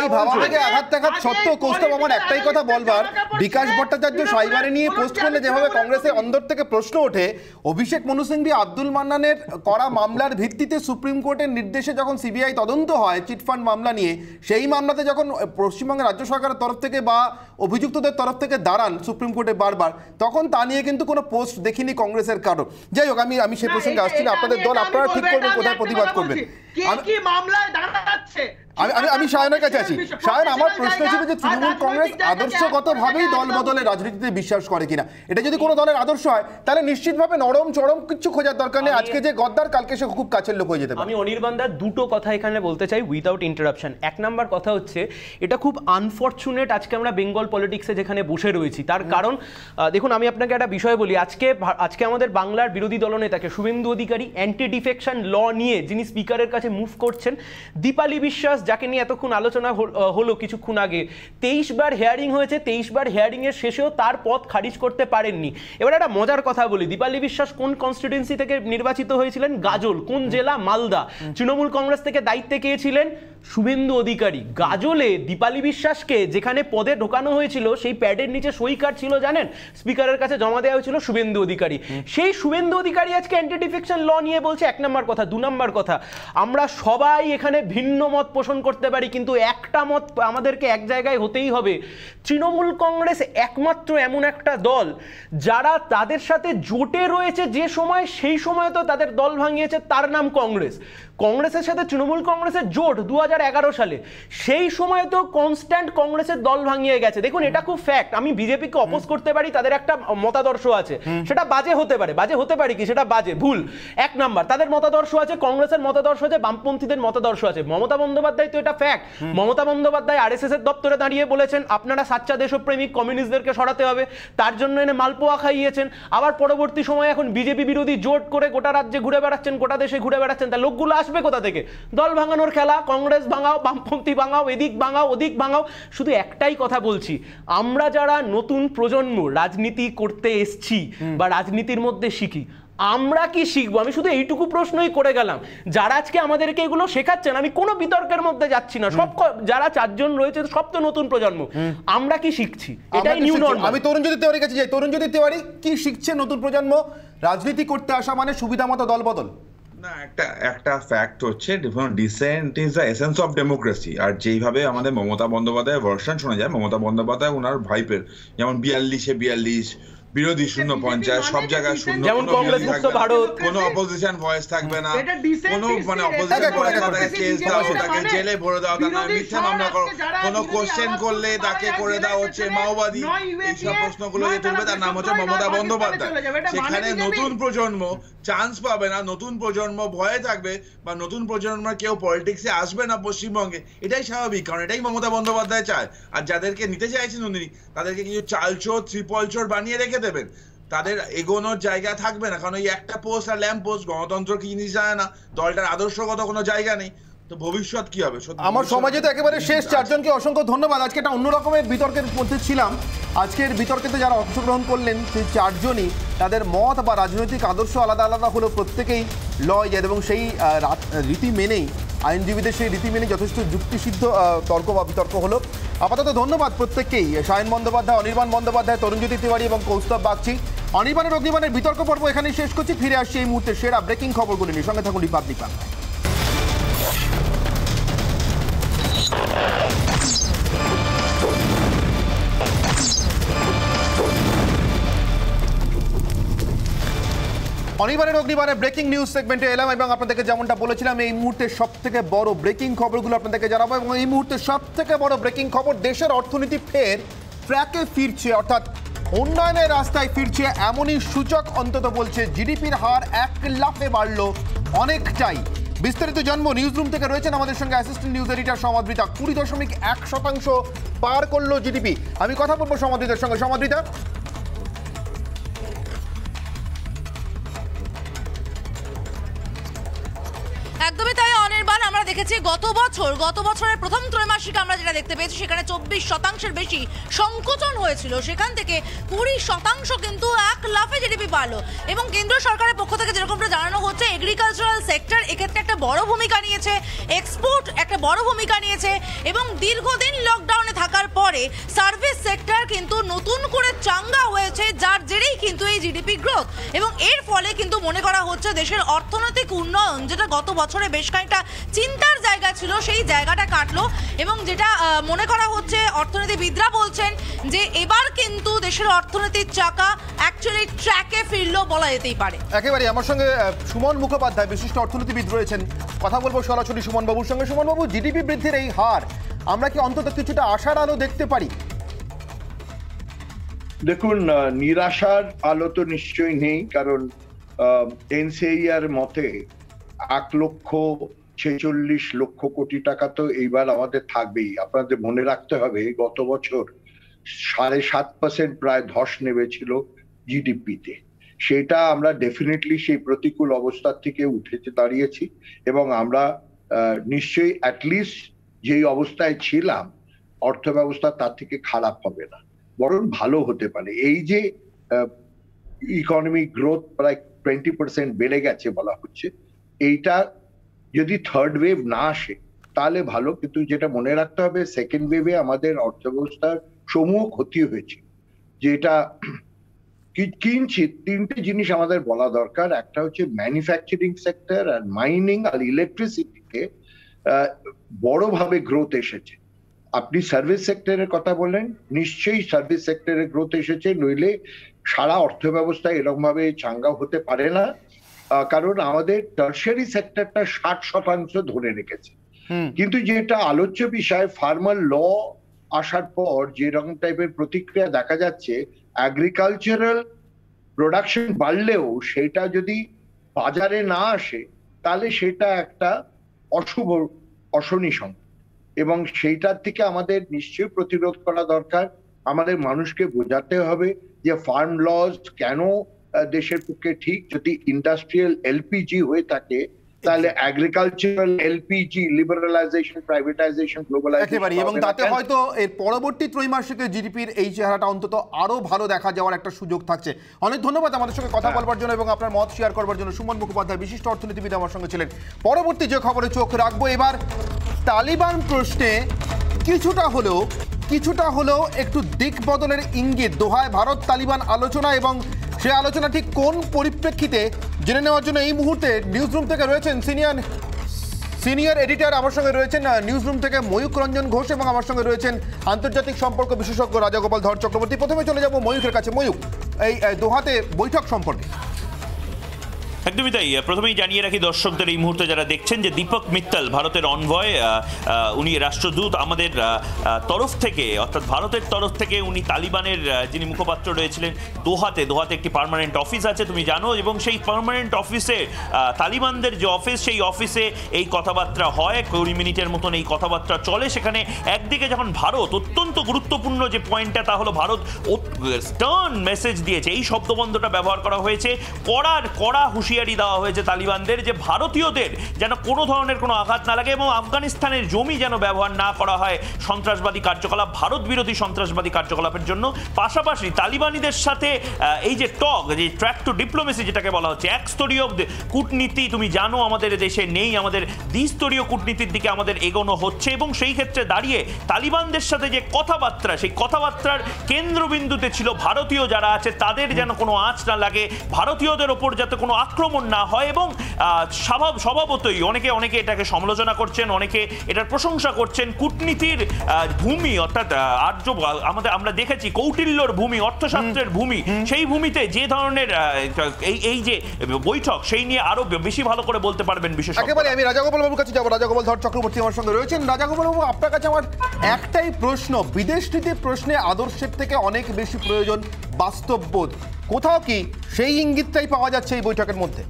এই ভাবাবেগে আঘাত টাঘাত সত্ত্বেও কৌস্তব আমার একটাই কথা বলবার, বিকাশ ভট্টাচার্য সাইবারে নিয়ে পোস্ট করলে যেভাবে কংগ্রেসের অন্দর থেকে প্রশ্ন ওঠে, অভিষেক মনু সিংভি আব্দুল মান্নানের করা মামলার ভিত্তিতে সুপ্রিম কোর্টের নির্দেশে যখন সিবিআই তদন্ত হয় চিটফান্ড মামলা নিয়ে, সেই মামলাতে যখন পশ্চিমবঙ্গের রাজ্য সরকারের তরফ থেকে বা অভিযুক্তদের তরফ থেকে দাঁড়ান সুপ্রিম কোর্টে বারবার, তখন তা নিয়ে কিন্তু কোনো পোস্ট দেখিনি কংগ্রেসের কারো। যাই হোক, আমি সেই প্রসঙ্গে আসছি না, আপনাদের দল আপনারা ঠিক করবেন কোথায় প্রতিবাদ করবেন। আমি সায়নের কাছে আছি। সায়ন, আমার প্রশ্ন ছিল যে তৃণমূল কংগ্রেস আদর্শগতভাবেই দল বদলে রাজনীতিতে বিশ্বাস করে কিনা। এটা যদি কোনো দলের আদর্শ হয় তাহলে নিশ্চিতভাবে নরম চরম কিছু খোঁজার দরকার নেই। আজকে যে গদ্দার কালকে সে খুব কাছের লোক হয়ে যেতে পারে। আমি অনির্বাণদার দুটো কথা এখানে বলতে চাই উইদাউট ইন্টারাপশন। এক নাম্বার কথা হচ্ছে, এটা খুব আনফরচুনেট আজকে আমরা বেঙ্গল পলিটিক্সে যেখানে বসে রয়েছি, তার কারণ দেখুন আমি আপনাকে একটা বিষয় বলি। আজকে আমাদের বাংলার বিরোধী দলনেতাকে Suvendu Adhikari anti defection law নিয়ে যিনি স্পিকারের কাছে মুভ করছেন, দীপালি বিশ্বাস যাকে নিয়ে এতক্ষণ আলোচনা হলো কিছুক্ষণ আগে, 23 বার হেয়ারিং হয়েছে, 23 বার হেয়ারিং এর শেষেও তার পদ খারিজ করতে পারেননি। এবার একটা মজার কথা বলি, দীপালি বিশ্বাস কোন কনস্টিটিউয়েন্সি থেকে নির্বাচিত হয়েছিলেন? গাজল। কোন জেলা? মালদা। তৃণমূল কংগ্রেস থেকে দায়িত্বে কে ছিলেন? শুভেন্দু অধিকারী। গাজলে দীপালি বিশ্বাসকে যেখানে পদে ঢোকানো হয়েছিল সেই প্যাডের নিচে সই কার্ড ছিল জানেন, স্পিকারের কাছে জমা দেওয়া হয়েছিল শুভেন্দু অধিকারী। সেই শুভেন্দু অধিকারী আজকে অ্যান্টি ডিফেকশন ল নিয়ে বলছে। এক নম্বর কথা। দু নম্বর কথা, আমরা সবাই এখানে ভিন্ন মত পোষণ করতে পারি, কিন্তু একটা মত আমাদেরকে এক জায়গায় হতেই হবে। তৃণমূল কংগ্রেস একমাত্র এমন একটা দল যারা তাদের সাথে জোটে রয়েছে যে সময়, সেই সময় তো তাদের দল ভাঙিয়েছে, তার নাম কংগ্রেস। কংগ্রেসের সাথে তৃণমূল কংগ্রেসের জোট 2011 সালে, সেই সময় তো কনস্ট্যান্ট কংগ্রেসের দল ভাঙিয়ে গেছে। দেখুন এটা খুব ফ্যাক্ট। আমি বিজেপিকে অপোজ করতে পারি, তাদের একটা মতাদর্শ আছে, সেটা বাজে হতে পারে। বাজে হতে পারে কি? সেটা বাজে, ভুল। এক নাম্বার, তাদের মতাদর্শ আছে, কংগ্রেসের মতাদর্শ আছে, বামপন্থীদের মতাদর্শ আছে। মমতা বন্দ্যোপাধ্যায় তো এটা ফ্যাক্ট। মমতা বন্দ্যোপাধ্যায় আরএসএস এর দপ্তরে দাঁড়িয়ে বলেছেন আপনারা সাচ্চা দেশপ্রেমিক কমিউনিস্টদেরকে সরাতে হবে, তার জন্য এনে মালপোয়া খাইয়েছেন। আবার পরবর্তী সময়ে এখন বিজেপি বিরোধী জোট করে গোটা রাজ্যে ঘুরে বেড়াচ্ছেন, গোটা দেশে ঘুরে বেড়াচ্ছেন। তা লোকগুলো আসবে কোথা থেকে? দল ভাঙানোর খেলা, কংগ্রেস ভাঙাও, বামপন্থী ভাঙাও, এদিক ভাঙাও, ওদিক ভাঙাও। শুধু একটাই কথা বলছি, আমরা যারা নতুন প্রজন্ম রাজনীতি করতে এসছি বা রাজনীতির মধ্যে শিখি, আমরা কি শিখবো? আমি শুধু এইটুকু প্রশ্নই করে গেলাম। যারা আজকে আমাদেরকে এগুলো শেখাচ্ছেন, আমি কোনো বিতর্কের মধ্যে যাচ্ছি না, সব যারা 4 জন রয়েছে সব তো নতুন প্রজন্ম, আমরা কি শিখছি? এটাই নিউ নরমাল। আমি তরুণজ্যোতি তিওয়ারির কাছে যাই। তরুণজ্যোতি তিওয়ারি, কি শিখছে নতুন প্রজন্ম? রাজনীতি করতে আসা মানে সুবিধা মতো দল বদল না। একটা ফ্যাক্ট হচ্ছে dissent is the essence of democracy. আর যেইভাবে আমাদের মমতা বন্দ্যোপাধ্যায়ের ভার্সন শোনা যায়, মমতা বন্দ্যোপাধ্যায় ওনার ভাইপের যেমন 42-এ 42, বিরোধী 0-50, সব জায়গায় 0, যেমন কংগ্রেস মুক্ত ভারত, কোনো অপোজিশন ভয়েস থাকবে না, কোনো মানে অপোজিশন কেস দাও, তাকে জেলে ভরে দাও, তার নামে মিথ্যা মামলা করো, কোনো কোশ্চেন করলে তাকে করে দাও হচ্ছে মাওবাদী। এইসব প্রশ্নগুলো যে তুলবে তার নাম হচ্ছে মমতা বন্দ্যোপাধ্যায়। সেখানে নতুন প্রজন্ম চান্স পাবে না, নতুন প্রজন্ম ভয়ে থাকবে, বা নতুন প্রজন্মের কেউ পলিটিক্সে আসবে না পশ্চিমবঙ্গে। এটাই স্বাভাবিক, কারণ এটাই মমতা বন্দ্যোপাধ্যায় চায়। আর যাদেরকে নিতে চাইছেন উনি, তাদেরকে কিছু চালচোর ত্রিপলচোর বানিয়ে রেখে দেবেন, তাদের এগোনোর জায়গা থাকবে না। কারণ এই একটা পোস্ট আর ল্যাম্প পোস্ট, গণতন্ত্র কি জিনিস জানে না, দলটার আদর্শগত কোনো জায়গা নেই, তো ভবিষ্যৎ কি হবে? আমার সমাজে তো একেবারে শেষ। 4 জনকে অসংখ্য ধন্যবাদ। আজকে একটা অন্য রকমের বিতর্কের মধ্যে ছিলাম। আজকের বিতর্কেতে যারা অংশগ্রহণ করলেন সেই 4 জনই তাদের মত বা রাজনৈতিক আদর্শ আলাদা আলাদা হলেও প্রত্যেকেই লয় এবং সেই রীতি মেনেই, আইনজীবীদের সেই রীতি মেনেই যথেষ্ট যুক্তিসিদ্ধ তর্ক বা বিতর্ক হলো। আপাতত ধন্যবাদ প্রত্যেককেই, সায়ন বন্দ্যোপাধ্যায়, অনির্বাণ বন্দ্যোপাধ্যায়, তরুণজ্যোতি তিওয়ারি এবং কৌস্তব বাগচি। অনির্বাণের অগ্নিবাণের বিতর্ক পর্ব এখানেই শেষ করছি। ফিরে আসছি এই মুহূর্তে সেরা ব্রেকিং খবরগুলি নিয়ে। সঙ্গে থাকুন রিপাবলিক বাংলায়। অনির্বাণের অগ্নিবাণের ব্রেকিং নিউজ সেগমেন্টে এলাম এবং আপনাদেরকে যেমনটা বলেছিলাম এই মুহূর্তে সবথেকে বড় ব্রেকিং খবরগুলো আপনাদেরকে জানাবো। এবং এই মুহূর্তে সবথেকে বড় ব্রেকিং খবর, দেশের অর্থনীতি ফের ট্র্যাকে ফিরছে, অর্থাৎ উন্নয়নের রাস্তায় ফিরছে এমনই সূচক অন্তত বলছে। জিডিপির হার 1 লাফে বাড়ল অনেকটাই। বিস্তারিত জন্ম নিউজ রুম থেকে রয়েছেন আমাদের সঙ্গে অ্যাসিস্ট্যান্ট নিউজ এডিটর সমাদৃতা। 20.1% পার করলো জিডিপি। আমি কথা বলবো সমাদৃতার সঙ্গে। সমাদৃতা, একদমই তাই অনির্বাণ, আমরা দেখেছি গত বছরের প্রথম ত্রৈমাসিকে আমরা যেটা দেখতে পেয়েছি সেখানে 24% বেশি সংকোচন হয়েছিল, সেখান থেকে 20% কিন্তু এক লাফে জিডিপি বাড়লো। এবং কেন্দ্র সরকারের পক্ষ থেকে যেরকমটা জানানো হচ্ছে, এগ্রিকালচারাল সেক্টর এক্ষেত্রে একটা বড় ভূমিকা নিয়েছে, এক্সপোর্ট একটা বড় ভূমিকা নিয়েছে, এবং দীর্ঘদিন লকডাউনে থাকার পরে সার্ভিস সেক্টর কিন্তু নতুন করে চাঙ্গা হয়েছে, যার জেরেই কিন্তু এই জিডিপি গ্রোথ। এবং এর ফলে কিন্তু মনে করা হচ্ছে দেশের অর্থনৈতিক উন্নয়ন, যেটা গত বছরে বেশ কয়েকটা চিন্তার জায়গা ছিল, সেই জায়গাটা কাটলো। এবং যেটা মনে করা হচ্ছে, অর্থনীতিবিদরা বলছেন যে এবার কিন্তু দেশের অর্থনীতির চাকা অ্যাকচুয়ালি ট্র্যাকে ফিরলো বলা যেতেই পারে। একেবারে আমার সঙ্গে সুমন মুখোপাধ্যায় বিশিষ্ট অর্থনীতিবিদ রয়েছেন, কথা বলবো সরাসরি সুমন বাবুর সঙ্গে। সুমন বাবু, জিডিপি বৃদ্ধির এই হার আমরা কি অন্তত কিছুটা আশার আলো দেখতে পারি? দেখুন, নিরাশার আলো তো নিশ্চয়ই নেই, কারণ এনসিআইআর মতে 1,46,00,000 কোটি টাকা তো এইবার আমাদের থাকবেই। আপনাদের মনে রাখতে হবে গত বছর 7.5% প্রায় ধস নেমেছিল জিডিপিতে। সেটা আমরা ডেফিনেটলি সেই প্রতিকূল অবস্থার থেকে উঠে দাঁড়িয়েছি, এবং আমরা নিশ্চয়ই অ্যাটলিস্ট যেই অবস্থায় ছিলাম অর্থ ব্যবস্থা তার থেকে খারাপ হবে না, বরং ভালো হতে পারে। এই যে ইকোনমিক গ্রোথ প্রায় 20% বেড়ে গেছে বলা হচ্ছে, এইটা যদি থার্ড ওয়েভ না আসে তাহলে ভালো। কিন্তু যেটা মনে রাখতে হবে, সেকেন্ড ওয়েভে আমাদের অর্থব্যবস্থার সমূহ ক্ষতি হয়েছে। যেটা কিঞ্চিত তিনটে জিনিস আমাদের বলা দরকার। একটা হচ্ছে ম্যানুফ্যাকচারিং সেক্টর আর মাইনিং আর ইলেকট্রিসিটিতে বড়ভাবে গ্রোথ এসেছে। আপনি সার্ভিস সেক্টরের কথা বললেন, নিশ্চয়ই সার্ভিস সেক্টরের গ্রোথ এসেছে, নইলে সারা অর্থ ব্যবস্থা এরকম ভাবে চাঙ্গা হতে পারে না। কারণ আমাদের টার্শারি সেক্টরটা 60% ধরে রেখেছে। কিন্তু যেটা আলোচ্য বিষয়, ফার্মার ল আসার পর যেরকম টাইপের প্রতিক্রিয়া দেখা যাচ্ছে, এগ্রিকালচারাল প্রোডাকশন বাড়লেও সেটা যদি বাজারে না আসে তাহলে সেটা একটা অশুভ অশনি সংকেত, এবং সেইটার থেকে আমাদের নিশ্চয়ই প্রতিরোধ করা দরকার। আমাদের মানুষকে বোঝাতে হবে যে ফার্ম লজ কেন দেশের পক্ষে ঠিক। যদি ইন্ডাস্ট্রিয়াল এলপিজি হয়ে থাকে তাহলে agricultural LPG liberalization, privatization, globalization একেবারে, এবং তাতে হয়তো এর পরবর্তী ত্রৈমাসিকে জিডিপির এই চেহারাটা অন্তত আরো ভালো দেখা যাওয়ার একটা সুযোগ থাকছে। অনেক ধন্যবাদ আমাদের সঙ্গে কথা বলবার জন্য এবং আপনার মত শেয়ার করবার জন্য। সুমন মুখোপাধ্যায় বিশিষ্ট অর্থনীতিবিদ আমার সঙ্গে ছিলেন। পরবর্তী যে খবরে চোখ রাখবো, এবার তালিবান প্রশ্নে কিছুটা হলেও একটু দিক বদলের ইঙ্গিত। দোহায় ভারত তালিবান আলোচনা, এবং সে আলোচনা ঠিক কোন পরিপ্রেক্ষিতে জেনে নেওয়ার জন্য এই মুহূর্তে নিউজরুম থেকে রয়েছেন সিনিয়র এডিটর, আমার সঙ্গে রয়েছেন নিউজরুম থেকে ময়ূক রঞ্জন ঘোষ, এবং আমার সঙ্গে রয়েছেন আন্তর্জাতিক সম্পর্ক বিশেষজ্ঞ রাজাগোপাল ধর চক্রবর্তী। প্রথমে চলে যাব ময়ূকের কাছে। ময়ূক, এই দোহাতে বৈঠক সম্পর্কে। একদমই তাই। প্রথমেই জানিয়ে রাখি দর্শকদের এই মুহূর্তে যারা দেখছেন যে দীপক মিত্তল, ভারতের অনভয়, উনি রাষ্ট্রদূত, আমাদের তরফ থেকে অর্থাৎ ভারতের তরফ থেকে উনি তালিবানের যিনি মুখপাত্র রয়েছিলেন দোহাতে একটি পার্মানেন্ট অফিস আছে তুমি জানো, এবং সেই পার্মানেন্ট অফিসে তালিবানদের যে অফিস, সেই অফিসে এই কথাবার্তা হয়। 20 মিনিটের মতন এই কথাবার্তা চলে। সেখানে একদিকে যখন ভারত অত্যন্ত গুরুত্বপূর্ণ যে পয়েন্টটা, তা হলো ভারত স্টার্ন মেসেজ দিয়েছে, এই শব্দবন্ধটা ব্যবহার করা হয়েছে, কড়া হুঁশিয়ারি দেওয়া হয়েছে তালিবানদের যে ভারতীয়দের যেন কোনো ধরনের কোনো আঘাত না লাগে, এবং আফগানিস্তানের জমি যেন ব্যবহার না করা হয় সন্ত্রাসবাদী কার্যকলাপ, ভারত বিরোধী সন্ত্রাসবাদী কার্যকলাপের জন্য। পাশাপাশি তালিবানিদের সাথে এই যে যে ট্র্যাক টু ডিপ্লোমেসি যেটাকে বলা হচ্ছে, একস্তরীয় কূটনীতি তুমি জানো আমাদের দেশে নেই, আমাদের দ্বিস্তরীয় কূটনীতির দিকে আমাদের এগোনো হচ্ছে, এবং সেই ক্ষেত্রে দাঁড়িয়ে তালিবানদের সাথে যে কথাবার্তা, সেই কথাবার্তার কেন্দ্রবিন্দুতে ছিল ভারতীয় যারা আছে তাদের যেন কোনো আঁচ না লাগে, ভারতীয়দের ওপর যাতে কোনো আক্রমণ না হয়। এবং স্বভাবতই অনেকে এটাকে সমালোচনা করছেন, অনেকে এটার প্রশংসা করছেন। কূটনীতির ভূমি অর্থাৎ আমরা দেখেছি কৌটিল্যর ভূমি, অর্থশাস্ত্রের ভূমি, সেই ভূমিতে যে ধরনের এই যে বৈঠক, সেই নিয়ে আরো বেশি ভালো করে বলতে পারবেন বিশেষজ্ঞ। একেবারে আমি রাজাগোপাল বাবুর কাছে যাবো। রাজাগোপাল ধর চক্রবর্তী আমার সঙ্গে রয়েছেন। রাজাগোপাল বাবু, আপনার কাছে আমার একটাই প্রশ্ন, বিদেশ নীতি প্রশ্নে আদর্শের থেকে অনেক বেশি প্রয়োজন বাস্তববোধ। কোথাও কি সেই ইঙ্গিতটাই পাওয়া যাচ্ছে এই বৈঠকের মধ্যে?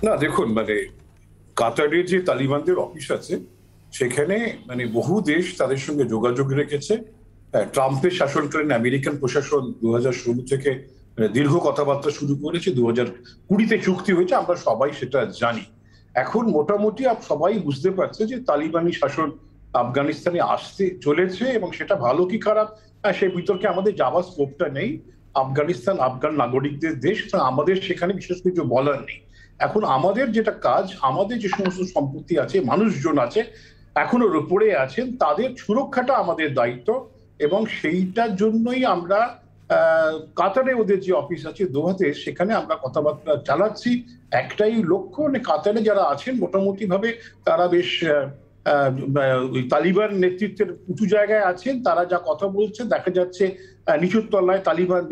না, দেখুন, কাতারে যে তালিবানদের অফিস আছে সেখানে বহু দেশ তাদের সঙ্গে যোগাযোগ রেখেছে। ট্রাম্পের শাসনকালীন আমেরিকান প্রশাসন 2016 থেকে দীর্ঘ কথাবার্তা শুরু করেছে। 2020-তে চুক্তি হয়েছে, আমরা সবাই সেটা জানি। এখন মোটামুটি সবাই বুঝতে পারছে যে তালিবানি শাসন আফগানিস্তানে আসতে চলেছে, এবং সেটা ভালো কি খারাপ সেই বিতর্কে আমাদের যাওয়ার স্কোপটা নেই। আফগানিস্তান আফগান নাগরিকদের দেশ, আমাদের সেখানে বিশেষ কিছু বলার নেই। এখন আমাদের যেটা কাজ, আমাদের যে সমস্ত সম্পত্তি আছে, মানুষজন আছে এখনো উপরে আছেন, তাদের সুরক্ষাটা আমাদের দায়িত্ব, এবং সেইটার জন্যই আমরা কাতারে ওদের যে অফিস আছে দোহাতে, সেখানে আমরা কথাবার্তা চালাচ্ছি। একটাই লক্ষ্য, মানে কাতারে যারা আছেন মোটামুটি ভাবে তারা বেশ তালিবান নেতৃত্বের উঁচু জায়গায় আছেন, তারা যা কথা বলছে দেখা যাচ্ছে নিচুর তলায় তালিবান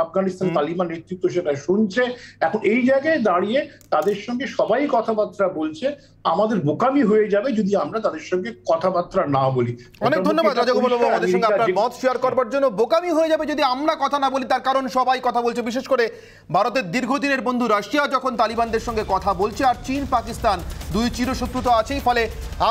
আফগানিস্তান তালিবান নেতৃত্ব সেটা শুনছে। এখন এই জায়গায় দাঁড়িয়ে তাদের সঙ্গে সবাই কথাবার্তা বলছে। আমাদের বোকামি হয়ে যাবে যদি আমরা তাদের সঙ্গে কথাবার্তা না বলি। অনেক ধন্যবাদ রাজগোপাল বাবু আমাদের সঙ্গে আপনার মত শেয়ার করবার জন্য। বোকামি হয়ে যাবে যদি আমরা কথা না বলি, তার কারণ সবাই কথা বলছে, বিশেষ করে ভারতের দীর্ঘদিনের বন্ধু রাশিয়া যখন তালিবানদের সঙ্গে কথা বলছে, আর চীন পাকিস্তান দুই চিরশত্রু তো আছেই। ফলে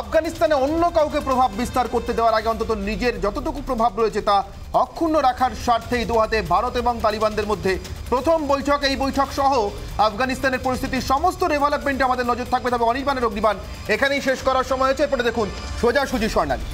আফগানিস্তানে অন্য কাউকে প্রভাব বিস্তার করতে দেওয়ার আগে অন্তত নিজের যতটুকু প্রভাব রয়েছে তা অক্ষুণ্ণ রাখার স্বার্থেই দোহাতে ভারত এবং তালিবানদের মধ্যে প্রথম বৈঠক। এই বৈঠক সহ আফগানিস্তানের পরিস্থিতির সমস্ত ডেভেলপমেন্টে আমাদের নজর থাকবে। তবে অনির্বাণের অগ্নিবাণ এখানেই শেষ করার সময় হয়েছে। এরপরে দেখুন সোজাসুজি স্বর্ণালী।